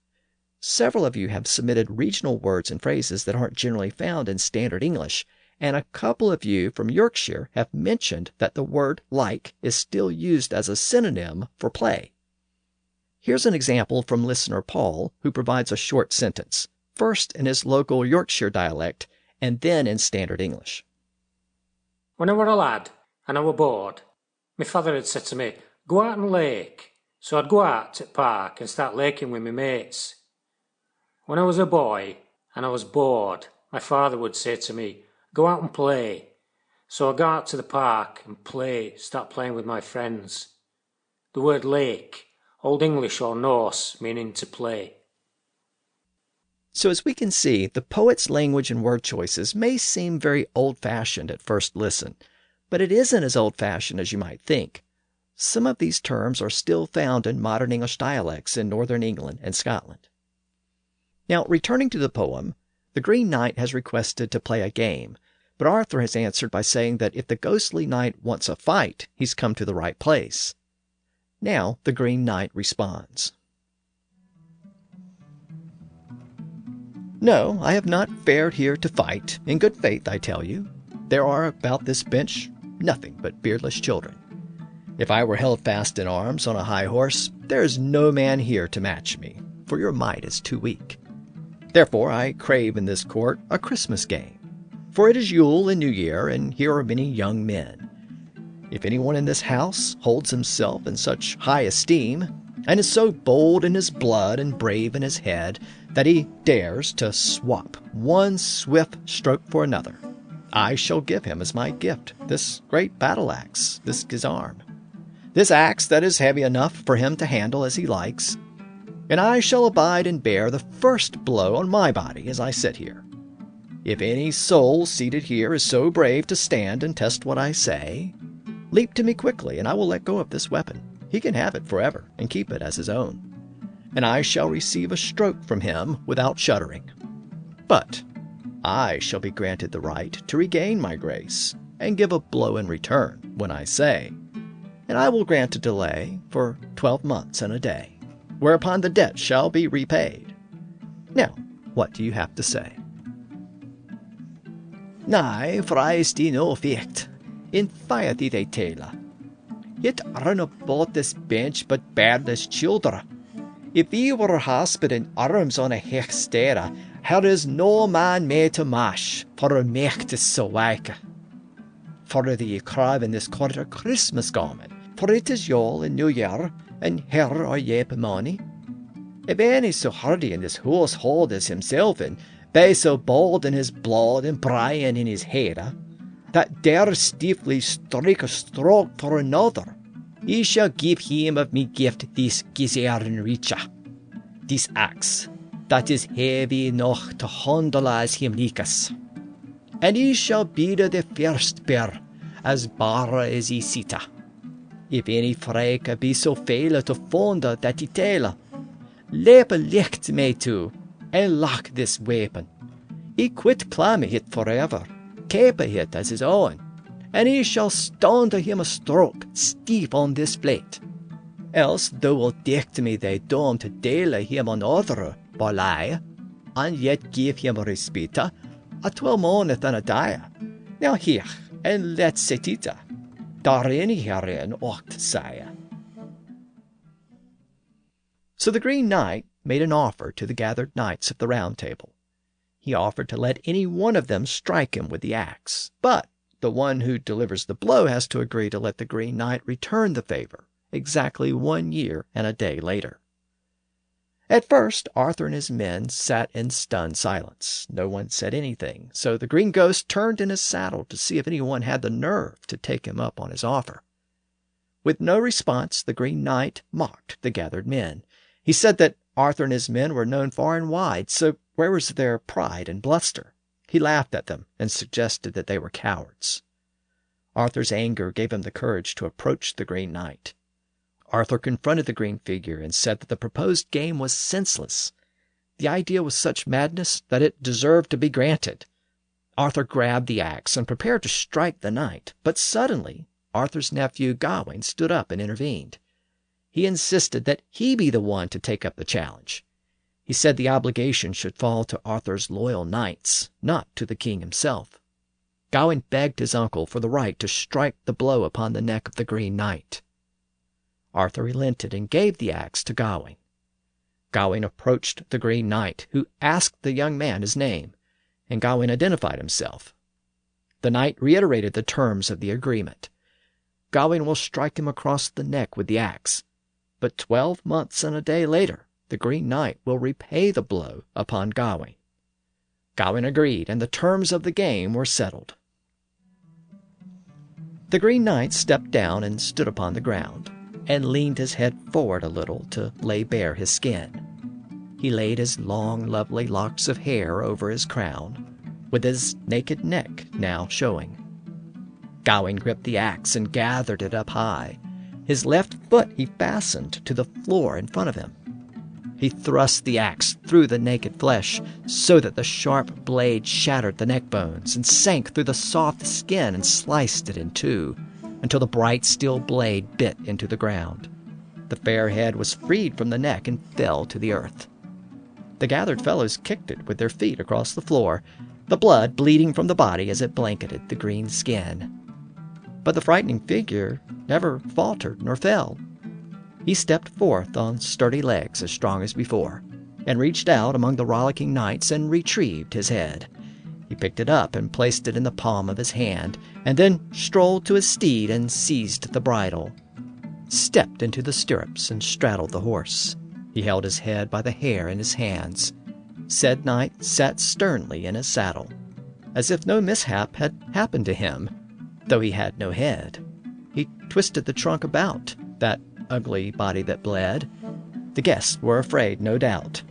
Several of you have submitted regional words and phrases that aren't generally found in standard English, and a couple of you from Yorkshire have mentioned that the word like is still used as a synonym for play. Here's an example from listener Paul, who provides a short sentence. first in his local Yorkshire dialect and then in standard English. When I were a lad and I were bored, my father had said to me, "Go out and lake." So I'd go out to the park and start laking with my mates. When I was a boy and I was bored, my father would say to me, "Go out and play." So I'd go out to the park and start playing with my friends. The word lake, Old English or Norse, meaning to play. So as we can see, the poet's language and word choices may seem very old-fashioned at first listen, but it isn't as old-fashioned as you might think. Some of these terms are still found in modern English dialects in northern England and Scotland. Now, returning to the poem, the Green Knight has requested to play a game, but Arthur has answered by saying that if the ghostly knight wants a fight, he's come to the right place. Now, the Green Knight responds. "No, I have not fared here to fight. In good faith, I tell you, there are about this bench nothing but beardless children. If I were held fast in arms on a high horse, there is no man here to match me, for your might is too weak. Therefore I crave in this court a Christmas game, for it is Yule and New Year, and here are many young men. If anyone in this house holds himself in such high esteem, and is so bold in his blood and brave in his head, that he dares to swap one swift stroke for another, I shall give him as my gift this great battle-axe, this gisarm, this axe that is heavy enough for him to handle as he likes, and I shall abide and bear the first blow on my body as I sit here. If any soul seated here is so brave to stand and test what I say, leap to me quickly, and I will let go of this weapon. He can have it forever and keep it as his own, and I shall receive a stroke from him without shuddering. But I shall be granted the right to regain my grace and give a blow in return when I say, and I will grant a delay for 12 months and a day, whereupon the debt shall be repaid. Now, what do you have to say?" "Nay, for I see no effect. In fiat they tell. Yet run about this bench but beardless children. If we were husband in arms on a hextera, there is no man made to mash, for a mecht is so wake. For the crave in this court a Christmas garment, for it is Yule and New Year, and here are ye money. If any so hardy in this household as himself, and be so bold in his blood and Brian in his hair, that dare stiffly strike a stroke for another, ye shall give him of me gift this gisern richa, this axe, that is heavy enough to handle as him likes. And he shall be the first bear, as bara as he sita. If any frake be so fail to fonda that he tell, leap licht me to, and lock this weapon. He quit clammy it forever, keep it as his own, and he shall stand to him a stroke steep on this plate. Else thou wilt dict me thy dome to dale him another balai, and yet give him a respite, a 12 month and a day. Now here, and let's set it, darin herein ocht sire." So the Green Knight made an offer to the gathered knights of the Round Table. He offered to let any one of them strike him with the axe, but the one who delivers the blow has to agree to let the Green Knight return the favor exactly 1 year and a day later. At first, Arthur and his men sat in stunned silence. No one said anything, so the Green Ghost turned in his saddle to see if anyone had the nerve to take him up on his offer. With no response, the Green Knight mocked the gathered men. He said that Arthur and his men were known far and wide, so where was their pride and bluster? He laughed at them and suggested that they were cowards. Arthur's anger gave him the courage to approach the Green Knight. Arthur confronted the green figure and said that the proposed game was senseless. The idea was such madness that it deserved to be granted. Arthur grabbed the axe and prepared to strike the knight, but suddenly Arthur's nephew Gawain stood up and intervened. He insisted that he be the one to take up the challenge. He said the obligation should fall to Arthur's loyal knights, not to the king himself. Gawain begged his uncle for the right to strike the blow upon the neck of the Green Knight. Arthur relented and gave the axe to Gawain. Gawain approached the Green Knight, who asked the young man his name, and Gawain identified himself. The knight reiterated the terms of the agreement. Gawain will strike him across the neck with the axe, but 12 months and a day later, the Green Knight will repay the blow upon Gawain. Gawain agreed, and the terms of the game were settled. The Green Knight stepped down and stood upon the ground, and leaned his head forward a little to lay bare his skin. He laid his long, lovely locks of hair over his crown, with his naked neck now showing. Gawain gripped the axe and gathered it up high. His left foot he fastened to the floor in front of him. He thrust the axe through the naked flesh so that the sharp blade shattered the neck bones and sank through the soft skin and sliced it in two, until the bright steel blade bit into the ground. The fair head was freed from the neck and fell to the earth. The gathered fellows kicked it with their feet across the floor, the blood bleeding from the body as it blanketed the green skin. But the frightening figure never faltered nor fell. He stepped forth on sturdy legs as strong as before, and reached out among the rollicking knights and retrieved his head. He picked it up and placed it in the palm of his hand, and then strolled to his steed and seized the bridle, stepped into the stirrups and straddled the horse. He held his head by the hair in his hands. Said knight sat sternly in his saddle, as if no mishap had happened to him, though he had no head. He twisted the trunk about, that ugly body that bled. The guests were afraid, no doubt,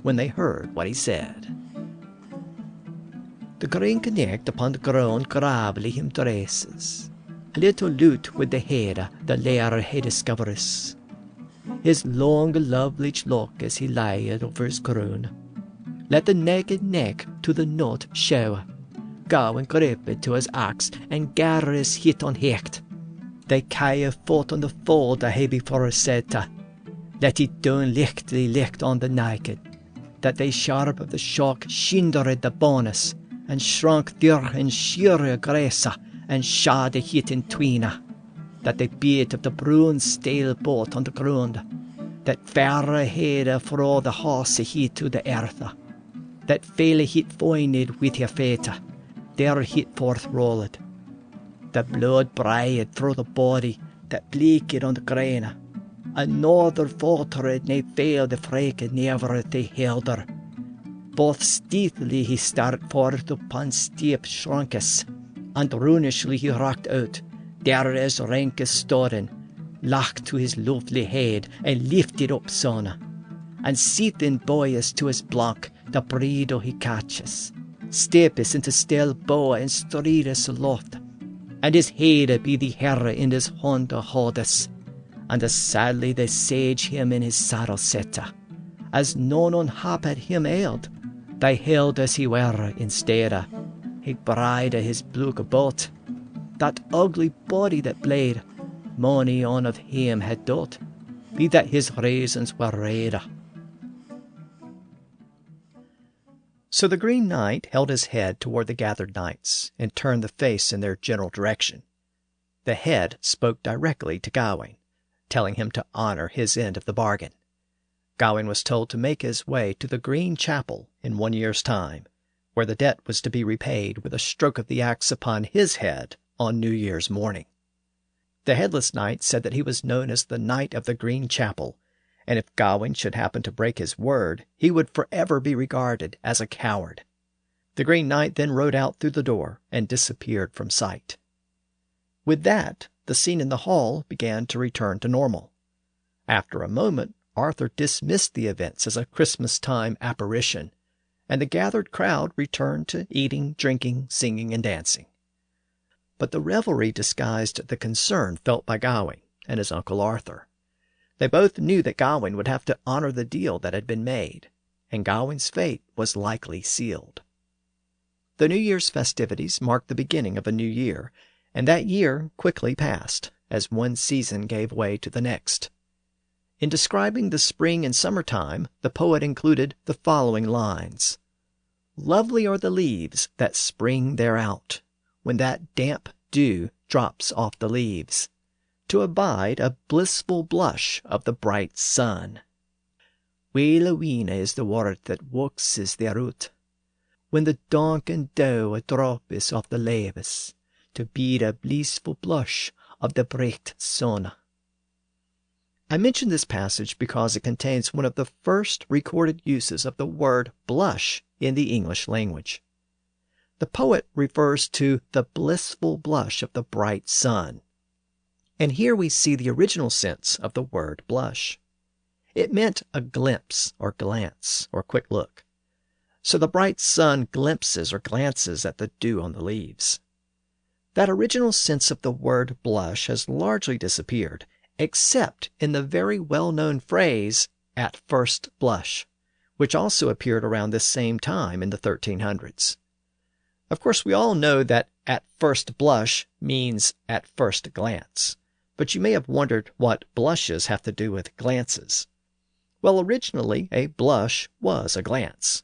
when they heard what he said. The Green Knight upon the ground gravely him dresses, a little lute with the head the lair he discovers. His long lovely lock as he lied over his crown. Let the naked neck to the knot show. Gawain grip it to his axe, and Garrus hit on hecht. They cae fought on the fold a he before said ta. Let it down lichtly licht on the naked, that they sharp of the shock shindered the bonus, and shrunk dir and sheer gresa, and shad the hit in tweena, that they beat of the brown stale boat on the ground, that fair head fro the horse hit to the earth, that fail hit foined with your fate, there hit forth rolled. The blood braid through the body that bleaked on the grain. Another faltered nae fail the frake never they held her. Both stealthily he start forth upon steep shrunkes, and runishly he rocked out, there as rankes stoden, lacht to his lovely head, and lifted up sona, and sitting boyes to his block, the bridle he catches, stepes into still bow and strides aloft, and his head be the herre in his hand holdes, and as sadly they sage him in his saddle setta, as none unhapped him ailed, they held as he were instead, he bride his bluke boat, that ugly body that blade, money on of him had dote, be that his reasons were red. So the Green Knight held his head toward the gathered knights, and turned the face in their general direction. The head spoke directly to Gawain, telling him to honor his end of the bargain. Gawain was told to make his way to the Green Chapel in 1 year's time, where the debt was to be repaid with a stroke of the axe upon his head on New Year's morning. The headless knight said that he was known as the Knight of the Green Chapel, and if Gawain should happen to break his word, he would forever be regarded as a coward. The Green Knight then rode out through the door and disappeared from sight. With that, the scene in the hall began to return to normal. After a moment, Arthur dismissed the events as a Christmas-time apparition, and the gathered crowd returned to eating, drinking, singing, and dancing. But the revelry disguised the concern felt by Gawain and his uncle Arthur. They both knew that Gawain would have to honor the deal that had been made, and Gawain's fate was likely sealed. The New Year's festivities marked the beginning of a new year, and that year quickly passed, as one season gave way to the next. In describing the spring and summertime, the poet included the following lines. Lovely are the leaves that spring thereout, when that damp dew drops off the leaves, to abide a blissful blush of the bright sun. Whalawina is the word that wuxes thereout. When the donk and dow a droppes of the levis, to be the blissful blush of the bright sun. I mention this passage because it contains one of the first recorded uses of the word blush in the English language. The poet refers to the blissful blush of the bright sun. And here we see the original sense of the word blush. It meant a glimpse or glance or quick look. So the bright sun glimpses or glances at the dew on the leaves. That original sense of the word blush has largely disappeared, except in the very well-known phrase, at first blush, which also appeared around this same time in the 1300s. Of course, we all know that at first blush means at first glance, but you may have wondered what blushes have to do with glances. Well, originally, a blush was a glance.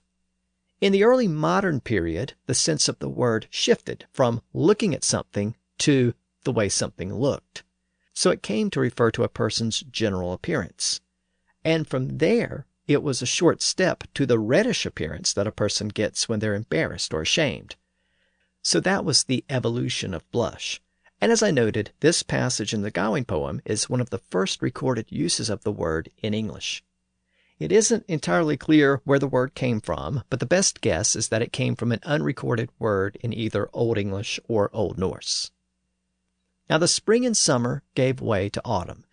In the early modern period, the sense of the word shifted from looking at something to the way something looked. So it came to refer to a person's general appearance. And from there, it was a short step to the reddish appearance that a person gets when they're embarrassed or ashamed. So that was the evolution of blush. And as I noted, this passage in the Gawain poem is one of the first recorded uses of the word in English. It isn't entirely clear where the word came from, but the best guess is that it came from an unrecorded word in either Old English or Old Norse. Now the spring and summer gave way to autumn,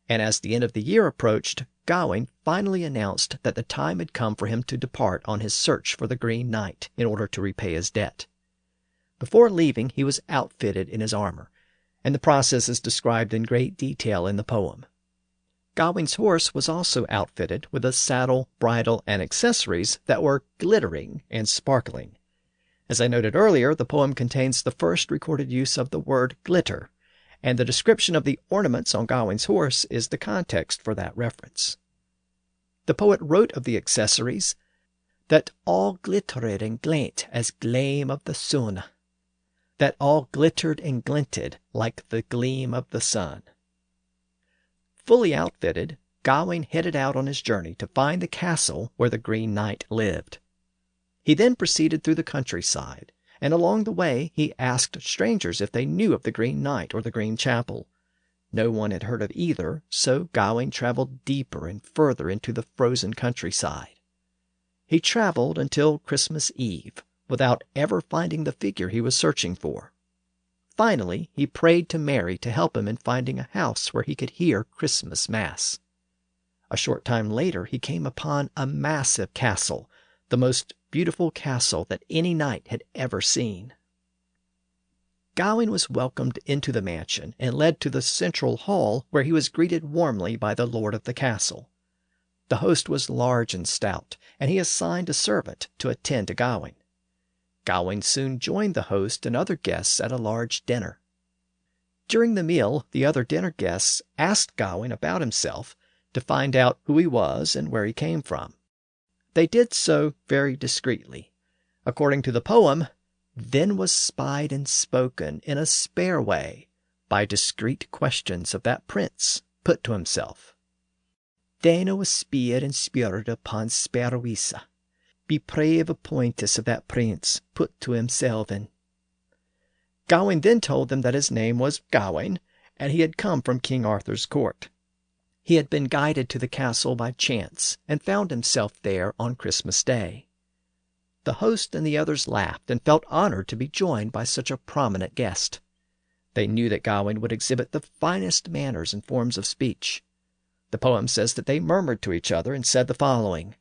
and as the end of the year approached, Gawain finally announced that the time had come for him to depart on his search for the Green Knight in order to repay his debt. Before leaving, he was outfitted in his armor, and the process is described in great detail in the poem. Gawain's horse was also outfitted with a saddle, bridle, and accessories that were glittering and sparkling. As I noted earlier, the poem contains the first recorded use of the word glitter, and the description of the ornaments on Gawain's horse is the context for that reference. The poet wrote of the accessories, that all glittered and glint as gleam of the sun, that all glittered and glinted like the gleam of the sun. Fully outfitted, Gawain headed out on his journey to find the castle where the Green Knight lived. He then proceeded through the countryside, and along the way he asked strangers if they knew of the Green Knight or the Green Chapel. No one had heard of either, so Gawain traveled deeper and further into the frozen countryside. He traveled until Christmas Eve, without ever finding the figure he was searching for. Finally, he prayed to Mary to help him in finding a house where he could hear Christmas Mass. A short time later, he came upon a massive castle, the most beautiful castle that any knight had ever seen. Gawain was welcomed into the mansion and led to the central hall, where he was greeted warmly by the lord of the castle. The host was large and stout, and he assigned a servant to attend to Gawain. Gawain soon joined the host and other guests at a large dinner. During the meal, the other dinner guests asked Gawain about himself to find out who he was and where he came from. They did so very discreetly. According to the poem, then was spied and spoken in a spare way by discreet questions of that prince put to himself. Then was spied and spurred upon spare wisa. Be brave appointus of that prince put to himself in. Gawain then told them that his name was Gawain, and he had come from King Arthur's court. He had been guided to the castle by chance, and found himself there on Christmas Day. The host and the others laughed, and felt honored to be joined by such a prominent guest. They knew that Gawain would exhibit the finest manners and forms of speech. The poem says that they murmured to each other and said the following: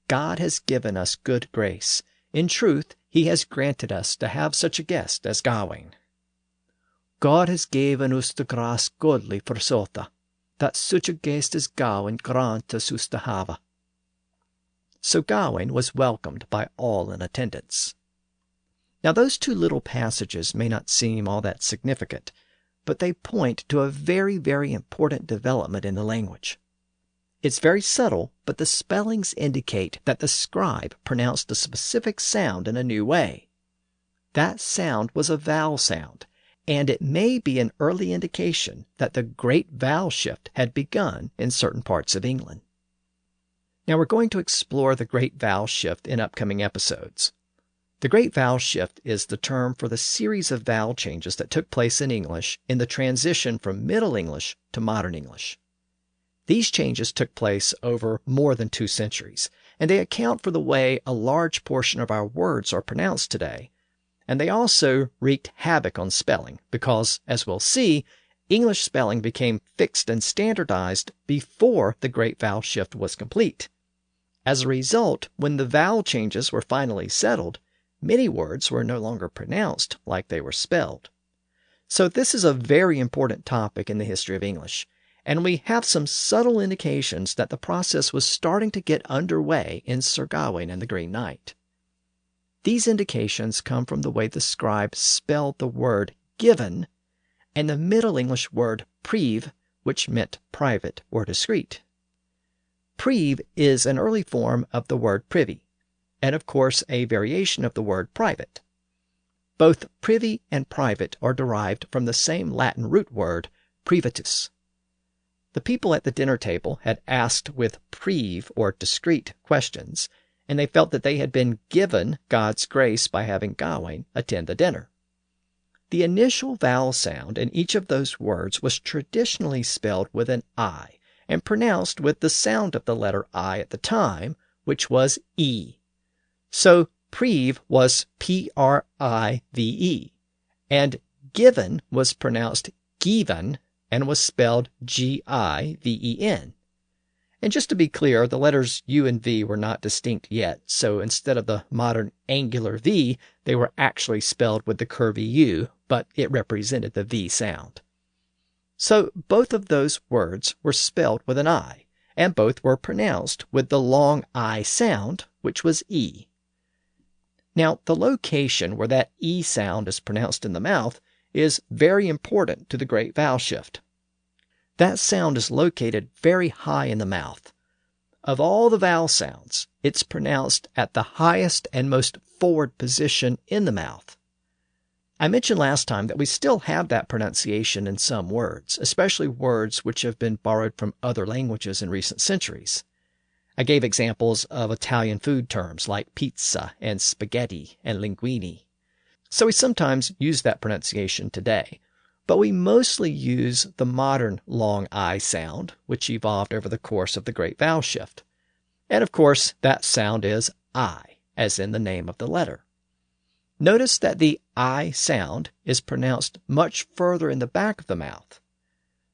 God has given us good grace. In truth, he has granted us to have such a guest as Gawain. God has given us the grace godly forsotha, that such a guest as Gawain grant us to have. So Gawain was welcomed by all in attendance. Now those two little passages may not seem all that significant, but they point to a very, very important development in the language. It's very subtle, but the spellings indicate that the scribe pronounced a specific sound in a new way. That sound was a vowel sound, and it may be an early indication that the great vowel shift had begun in certain parts of England. Now we're going to explore the Great Vowel Shift in upcoming episodes. The Great Vowel Shift is the term for the series of vowel changes that took place in English in the transition from Middle English to Modern English. These changes took place over more than 2 centuries, and they account for the way a large portion of our words are pronounced today. And they also wreaked havoc on spelling because, as we'll see, English spelling became fixed and standardized before the Great Vowel Shift was complete. As a result, when the vowel changes were finally settled, many words were no longer pronounced like they were spelled. So this is a very important topic in the history of English, and we have some subtle indications that the process was starting to get underway in Sir Gawain and the Green Knight. These indications come from the way the scribe spelled the word given and the Middle English word prive, which meant private or discreet. Prive is an early form of the word privy, and of course a variation of the word private. Both privy and private are derived from the same Latin root word, privatus. The people at the dinner table had asked with prive or discreet questions, and they felt that they had been given God's grace by having Gawain attend the dinner. The initial vowel sound in each of those words was traditionally spelled with an I and pronounced with the sound of the letter I at the time, which was E. So prive was Prive, and given was pronounced given and was spelled Given. And just to be clear, the letters U and V were not distinct yet, so instead of the modern angular V, they were actually spelled with the curvy U, but it represented the V sound. So both of those words were spelled with an I, and both were pronounced with the long I sound, which was E. Now, the location where that E sound is pronounced in the mouth is very important to the Great Vowel Shift. That sound is located very high in the mouth. Of all the vowel sounds, it's pronounced at the highest and most forward position in the mouth. I mentioned last time that we still have that pronunciation in some words, especially words which have been borrowed from other languages in recent centuries. I gave examples of Italian food terms like pizza and spaghetti and linguine. So we sometimes use that pronunciation today, but we mostly use the modern long I sound, which evolved over the course of the Great Vowel Shift. And of course, that sound is I, as in the name of the letter. Notice that the I sound is pronounced much further in the back of the mouth.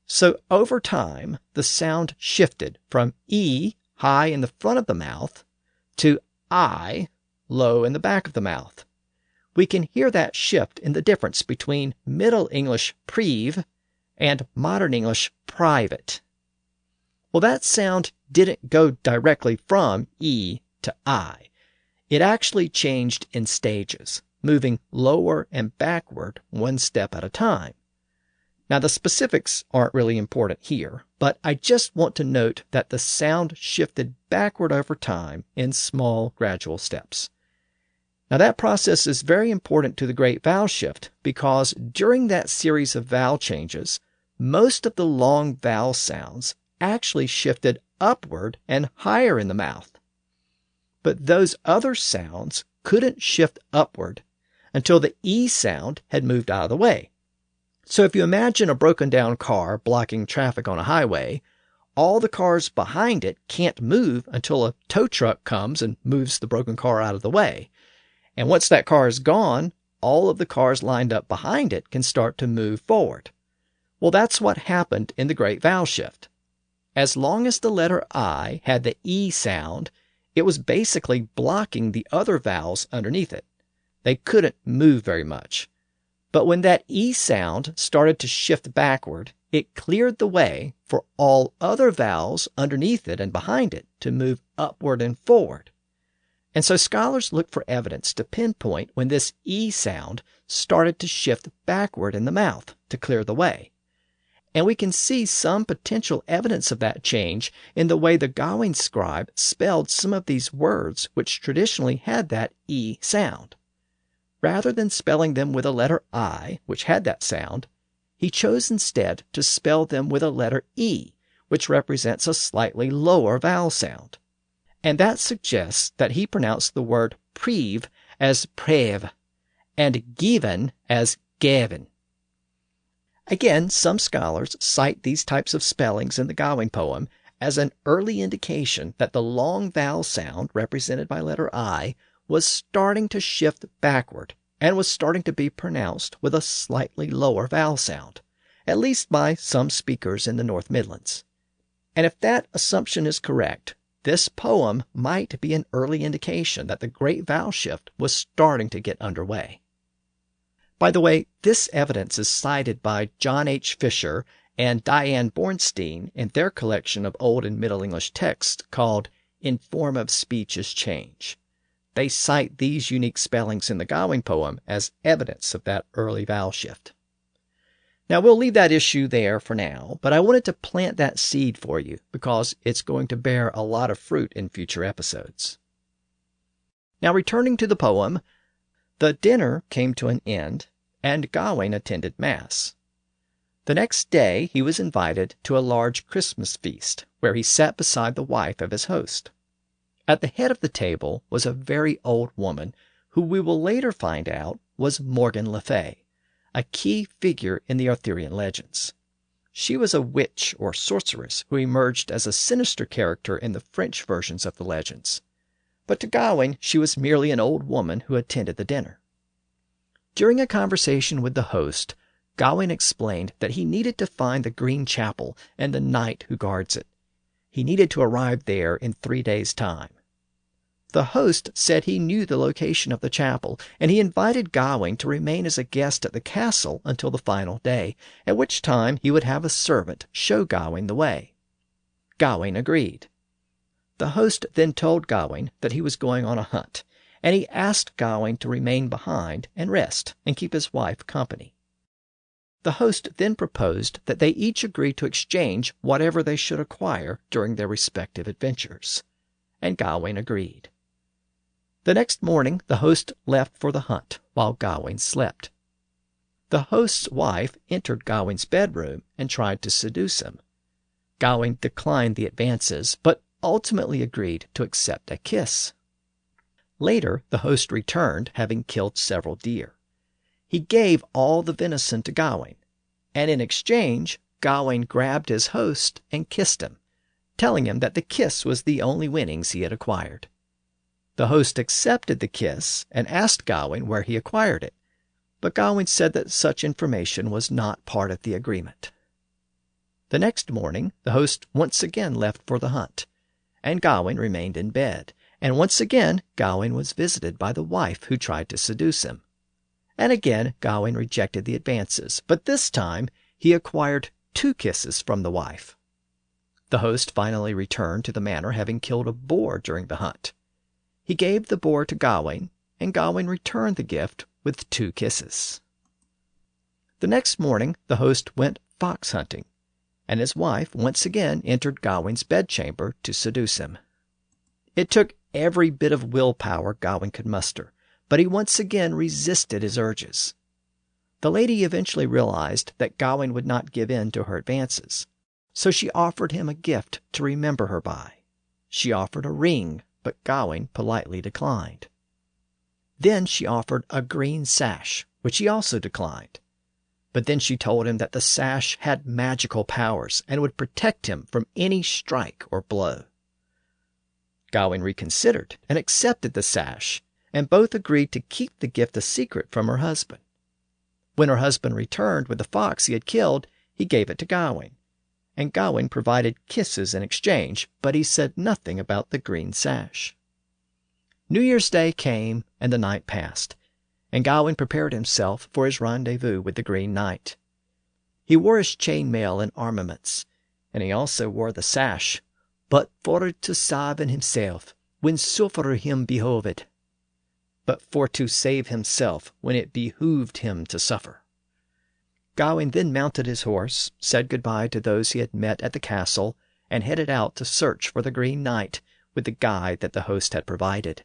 So over time, the sound shifted from E, high in the front of the mouth, to I, low in the back of the mouth. We can hear that shift in the difference between Middle English prive and Modern English private. Well, that sound didn't go directly from E to I. It actually changed in stages, moving lower and backward one step at a time. Now, the specifics aren't really important here, but I just want to note that the sound shifted backward over time in small, gradual steps. Now, that process is very important to the Great Vowel Shift because during that series of vowel changes, most of the long vowel sounds actually shifted upward and higher in the mouth. But those other sounds couldn't shift upward until the E sound had moved out of the way. So if you imagine a broken down car blocking traffic on a highway, all the cars behind it can't move until a tow truck comes and moves the broken car out of the way. And once that car is gone, all of the cars lined up behind it can start to move forward. Well, that's what happened in the Great Vowel Shift. As long as the letter I had the E sound, it was basically blocking the other vowels underneath it. They couldn't move very much. But when that E sound started to shift backward, it cleared the way for all other vowels underneath it and behind it to move upward and forward. And so scholars look for evidence to pinpoint when this E sound started to shift backward in the mouth to clear the way. And we can see some potential evidence of that change in the way the Gawain scribe spelled some of these words which traditionally had that E sound. Rather than spelling them with a letter I, which had that sound, he chose instead to spell them with a letter E, which represents a slightly lower vowel sound. and that suggests that he pronounced the word preve as prev, and given as Gavin. Again, some scholars cite these types of spellings in the Gawain poem as an early indication that the long vowel sound, represented by letter I, was starting to shift backward and was starting to be pronounced with a slightly lower vowel sound, at least by some speakers in the North Midlands. And if that assumption is correct, this poem might be an early indication that the great vowel shift was starting to get underway. By the way, this evidence is cited by John H. Fisher and Diane Bornstein in their collection of Old and Middle English texts called In Form of Speech is Change. They cite these unique spellings in the Gawain poem as evidence of that early vowel shift. Now, we'll leave that issue there for now, but I wanted to plant that seed for you because it's going to bear a lot of fruit in future episodes. Now, returning to the poem, the dinner came to an end, and Gawain attended Mass. The next day he was invited to a large Christmas feast, where he sat beside the wife of his host. At the head of the table was a very old woman, who we will later find out was Morgan Le Fay, a key figure in the Arthurian legends. She was a witch or sorceress who emerged as a sinister character in the French versions of the legends. But to Gawain, she was merely an old woman who attended the dinner. During a conversation with the host, Gawain explained that he needed to find the Green Chapel and the knight who guards it. He needed to arrive there in 3 days' time. The host said he knew the location of the chapel, and he invited Gawain to remain as a guest at the castle until the final day, at which time he would have a servant show Gawain the way. Gawain agreed. The host then told Gawain that he was going on a hunt, and he asked Gawain to remain behind and rest and keep his wife company. The host then proposed that they each agree to exchange whatever they should acquire during their respective adventures, and Gawain agreed. The next morning the host left for the hunt, while Gawain slept. The host's wife entered Gawain's bedroom and tried to seduce him. Gawain declined the advances, but ultimately agreed to accept a kiss. Later, the host returned, having killed several deer. He gave all the venison to Gawain, and in exchange, Gawain grabbed his host and kissed him, telling him that the kiss was the only winnings he had acquired. The host accepted the kiss and asked Gawain where he acquired it, but Gawain said that such information was not part of the agreement. The next morning, the host once again left for the hunt, and Gawain remained in bed, and once again Gawain was visited by the wife who tried to seduce him. And again Gawain rejected the advances, but this time he acquired 2 kisses from the wife. The host finally returned to the manor, having killed a boar during the hunt. He gave the boar to Gawain, and Gawain returned the gift with 2 kisses. The next morning the host went fox hunting, and his wife once again entered Gawain's bedchamber to seduce him. It took every bit of willpower Gawain could muster, but he once again resisted his urges. The lady eventually realized that Gawain would not give in to her advances, so she offered him a gift to remember her by. She offered a ring, but Gawain politely declined. Then she offered a green sash, which he also declined. But then she told him that the sash had magical powers and would protect him from any strike or blow. Gawain reconsidered and accepted the sash, and both agreed to keep the gift a secret from her husband. When her husband returned with the fox he had killed, he gave it to Gawain, and Gawain provided kisses in exchange, but he said nothing about the green sash. New Year's Day came, and the night passed, and Gawain prepared himself for his rendezvous with the Green Knight. He wore his chain mail and armaments, and he also wore the sash, but for to save himself, when suffer him behoved. But for to save himself, when it behooved him to suffer. Gawain then mounted his horse, said goodbye to those he had met at the castle, and headed out to search for the Green Knight with the guide that the host had provided.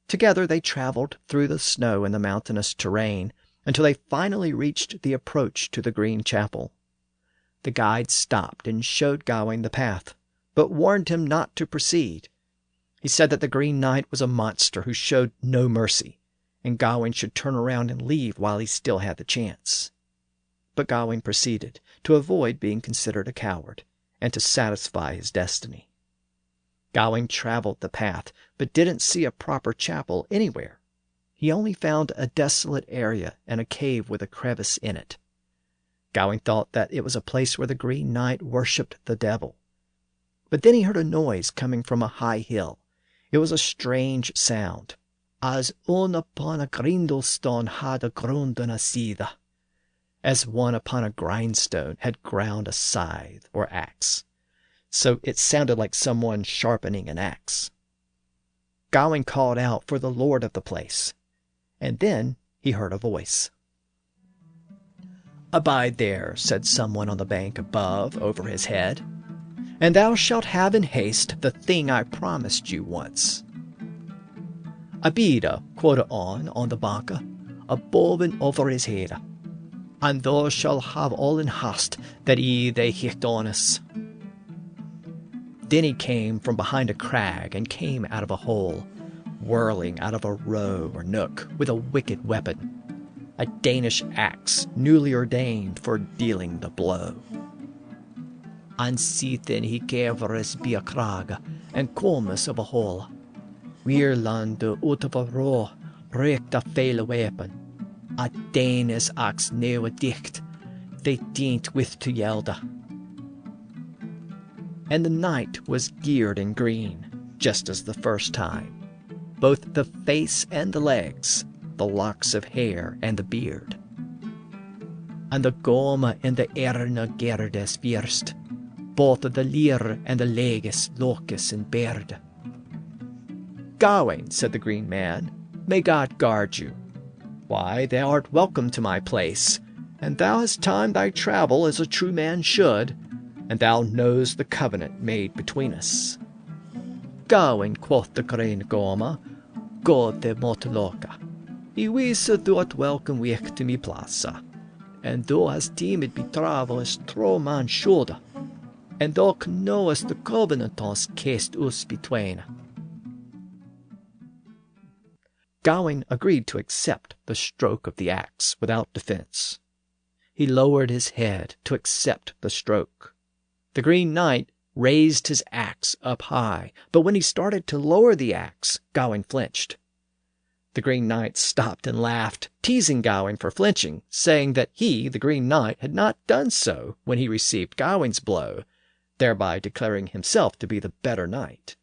Together they traveled through the snow and the mountainous terrain until they finally reached the approach to the Green Chapel. The guide stopped and showed Gawain the path, but warned him not to proceed. He said that the Green Knight was a monster who showed no mercy, and Gawain should turn around and leave while he still had the chance. But Gawain proceeded to avoid being considered a coward and to satisfy his destiny. Gawain traveled the path, but didn't see a proper chapel anywhere. He only found a desolate area and a cave with a crevice in it. Gawain thought that it was a place where the Green Knight worshipped the devil. But then he heard a noise coming from a high hill. It was a strange sound, as one upon a grindstone had a grunden a scythe, as one upon a grindstone had ground a scythe or axe. So it sounded like someone sharpening an axe. Gawain called out for the lord of the place, and then he heard a voice. "Abide there," said someone on the bank above over his head, "and thou shalt have in haste the thing I promised you once." "Abide," quoted on the bank above and over his head, "and thou shalt have all in haste that they hit on us." Then he came from behind a crag and came out of a hole, whirling out of a row or nook with a wicked weapon, a Danish axe newly ordained for dealing the blow. And sithen he keveres be a crag, and comus of a hole, Weirland out of a row, rekt a feile weapon, a Danish axe newe dicht, they dient with to yelde. And the knight was geared in green, just as the first time, both the face and the legs, the locks of hair and the beard. And the goma and the erne gerdes first, both the leer and the leges, locus and beard. "Gawain," said the green man, "may God guard you. Why, thou art welcome to my place, and thou hast timed thy travel as a true man should, and thou knows the covenant made between us." "Gawain," quoth the green goma, "God the motloka, I wish thou art welcome wek to me plaza, and thou hast deemed me travel as true man should, and thou knowest the covenant us cast us between." Gawain agreed to accept the stroke of the axe without defense. He lowered his head to accept the stroke. The Green Knight raised his axe up high, but when he started to lower the axe, Gawain flinched. The Green Knight stopped and laughed, teasing Gawain for flinching, saying that he, the Green Knight, had not done so when he received Gawain's blow, thereby declaring himself to be the better knight.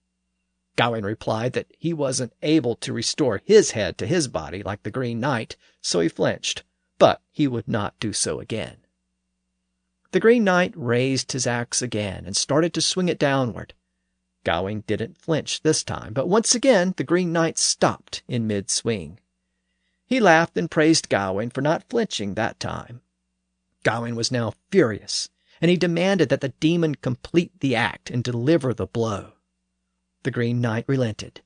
Gawain replied that he wasn't able to restore his head to his body like the Green Knight, so he flinched, but he would not do so again. The Green Knight raised his axe again and started to swing it downward. Gawain didn't flinch this time, but once again the Green Knight stopped in mid-swing. He laughed and praised Gawain for not flinching that time. Gawain was now furious, and he demanded that the demon complete the act and deliver the blow. The Green Knight relented.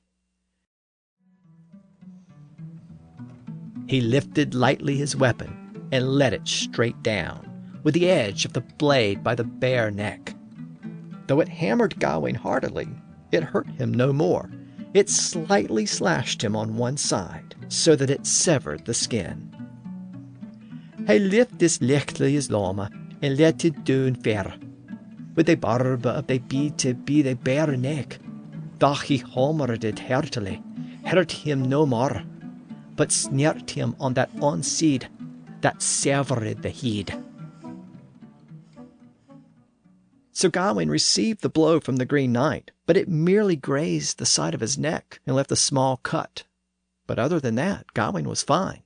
He lifted lightly his weapon and let it straight down, with the edge of the blade by the bare neck. Though it hammered Gawain heartily, it hurt him no more. It slightly slashed him on one side, so that it severed the skin. He lift this lichtly his lama, and let it down fair, with the barb of the bead to be the bare neck. Though he hammered it heartily, hurt him no more, but snert him on that one side that severed the head. So Gawain received the blow from the Green Knight, but it merely grazed the side of his neck and left a small cut. But other than that, Gawain was fine.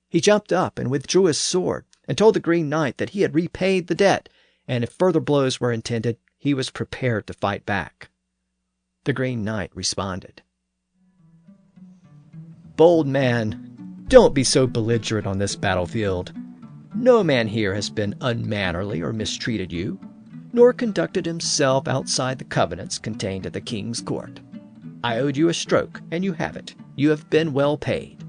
He jumped up and withdrew his sword and told the Green Knight that he had repaid the debt, and if further blows were intended, he was prepared to fight back. The Green Knight responded, "Bold man, don't be so belligerent on this battlefield. No man here has been unmannerly or mistreated you, nor conducted himself outside the covenants contained at the king's court. I owed you a stroke, and you have it. You have been well paid.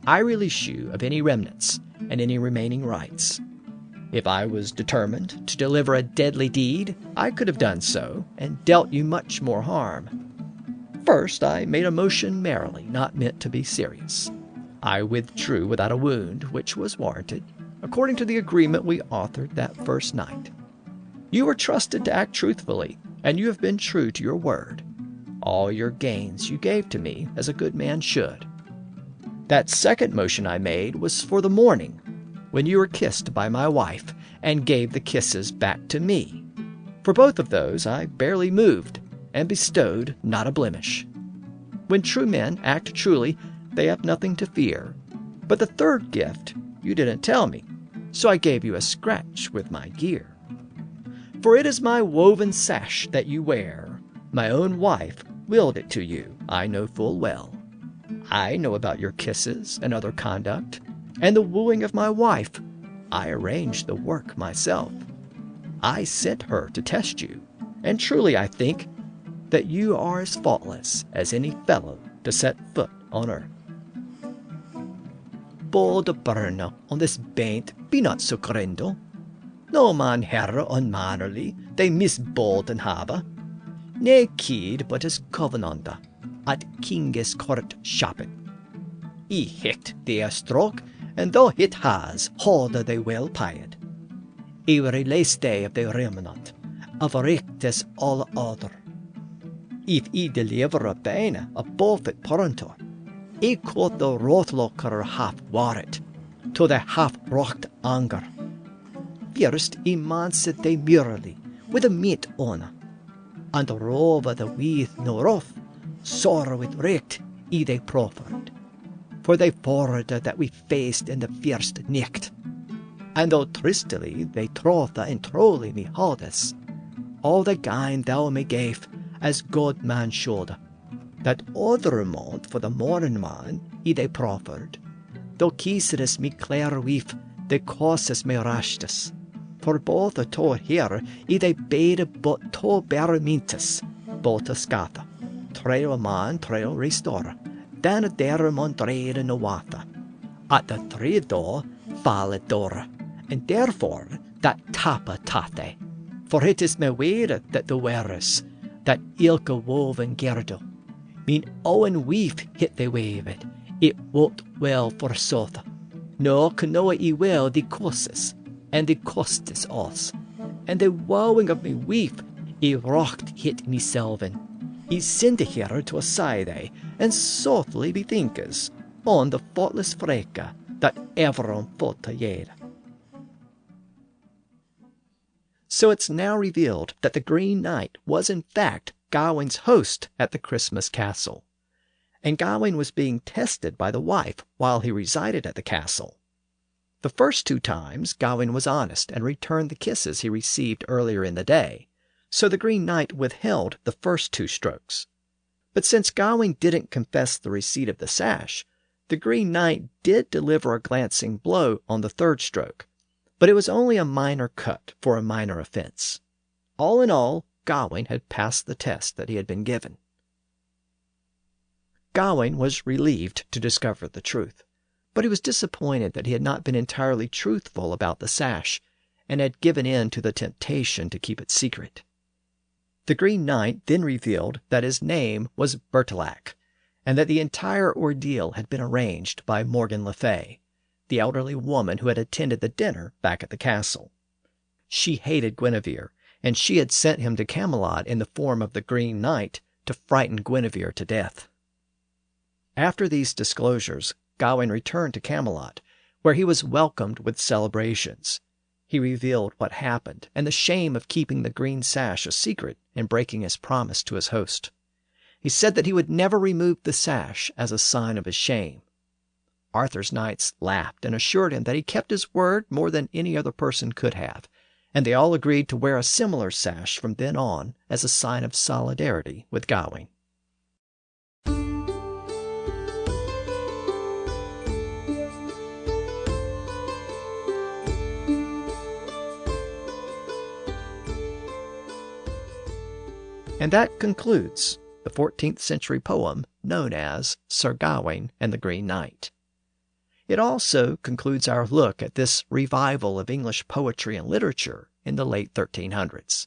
I release you of any remnants and any remaining rights. If I was determined to deliver a deadly deed, I could have done so, and dealt you much more harm. First, I made a motion merrily, not meant to be serious. I withdrew without a wound, which was warranted, according to the agreement we authored that first night. You were trusted to act truthfully, and you have been true to your word. All your gains you gave to me, as a good man should. That second motion I made was for the morning, when you were kissed by my wife, and gave the kisses back to me. For both of those I barely moved, and bestowed not a blemish. When true men act truly, they have nothing to fear. But the third gift you didn't tell me, so I gave you a scratch with my gear. For it is my woven sash that you wear. My own wife willed it to you, I know full well. I know about your kisses and other conduct, and the wooing of my wife. I arranged the work myself. I sent her to test you, and truly I think that you are as faultless as any fellow to set foot on earth. Bold burner on this baint be not so grindle. No man herre unmannerly, they misbold and have. Nae kid but as covenanta at King's court shopping. He hicked their stroke, and though it has, holder they well paid. Every last day of the remnant, of rectus all other. If he deliver a bane above it pronto, he caught the rothlocker half warret, to the half-rocked anger. First he mansed they merely, with a meat on, and over the weeth no rough, sore with wrecked he they proffered. For they forward that we faced in the first nicht, and though tristily they trotha and trolly me hold us, all the gain thou me gave, as God man should, that other amount for the morning man he they proffered, though kieseris me clear weef, the causes me rastus, for both a to here he they bade but to bear mintus, both a scatha, trail a man trail restore, dan a dermon trade no watha, at the three door fall a door, and therefore that tapa tate, for it is me word that the wearers, that ilka woven girdle, mean owen weave hit they wave it wot well for sotha. No can know it well the causes, and the costes us, and the wowing of me weave, rocked hit me selvin. He sent here to a side, and softly bethinkers, on the faultless freka that ever on foot yeda. So it's now revealed that the Green Knight was in fact Gawain's host at the Christmas castle, and Gawain was being tested by the wife while he resided at the castle. The first two times Gawain was honest and returned the kisses he received earlier in the day, so the Green Knight withheld the first two strokes. But since Gawain didn't confess the receipt of the sash, the Green Knight did deliver a glancing blow on the third stroke, but it was only a minor cut for a minor offense. All in all, Gawain had passed the test that he had been given. Gawain was relieved to discover the truth, but he was disappointed that he had not been entirely truthful about the sash, and had given in to the temptation to keep it secret. The Green Knight then revealed that his name was Bertilac, and that the entire ordeal had been arranged by Morgan Le Fay, the elderly woman who had attended the dinner back at the castle. She hated Guinevere, and she had sent him to Camelot in the form of the Green Knight to frighten Guinevere to death. After these disclosures, Gawain returned to Camelot, where he was welcomed with celebrations. He revealed what happened and the shame of keeping the green sash a secret and breaking his promise to his host. He said that he would never remove the sash as a sign of his shame. Arthur's knights laughed and assured him that he kept his word more than any other person could have, and they all agreed to wear a similar sash from then on as a sign of solidarity with Gawain. And that concludes the 14th century poem known as Sir Gawain and the Green Knight. It also concludes our look at this revival of English poetry and literature in the late 1300s.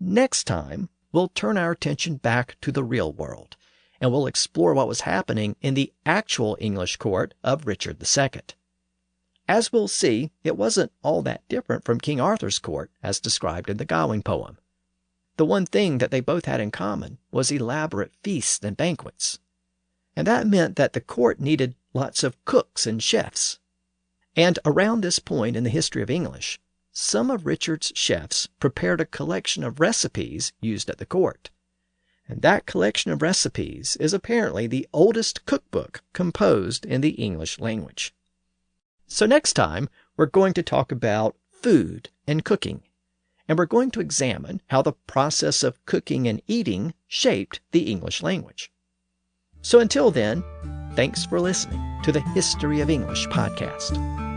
Next time, we'll turn our attention back to the real world and we'll explore what was happening in the actual English court of Richard II. As we'll see, it wasn't all that different from King Arthur's court as described in the Gawain poem. The one thing that they both had in common was elaborate feasts and banquets. And that meant that the court needed lots of cooks and chefs. And around this point in the history of English, some of Richard's chefs prepared a collection of recipes used at the court. And that collection of recipes is apparently the oldest cookbook composed in the English language. So next time, we're going to talk about food and cooking. And we're going to examine how the process of cooking and eating shaped the English language. So until then, thanks for listening to the History of English podcast.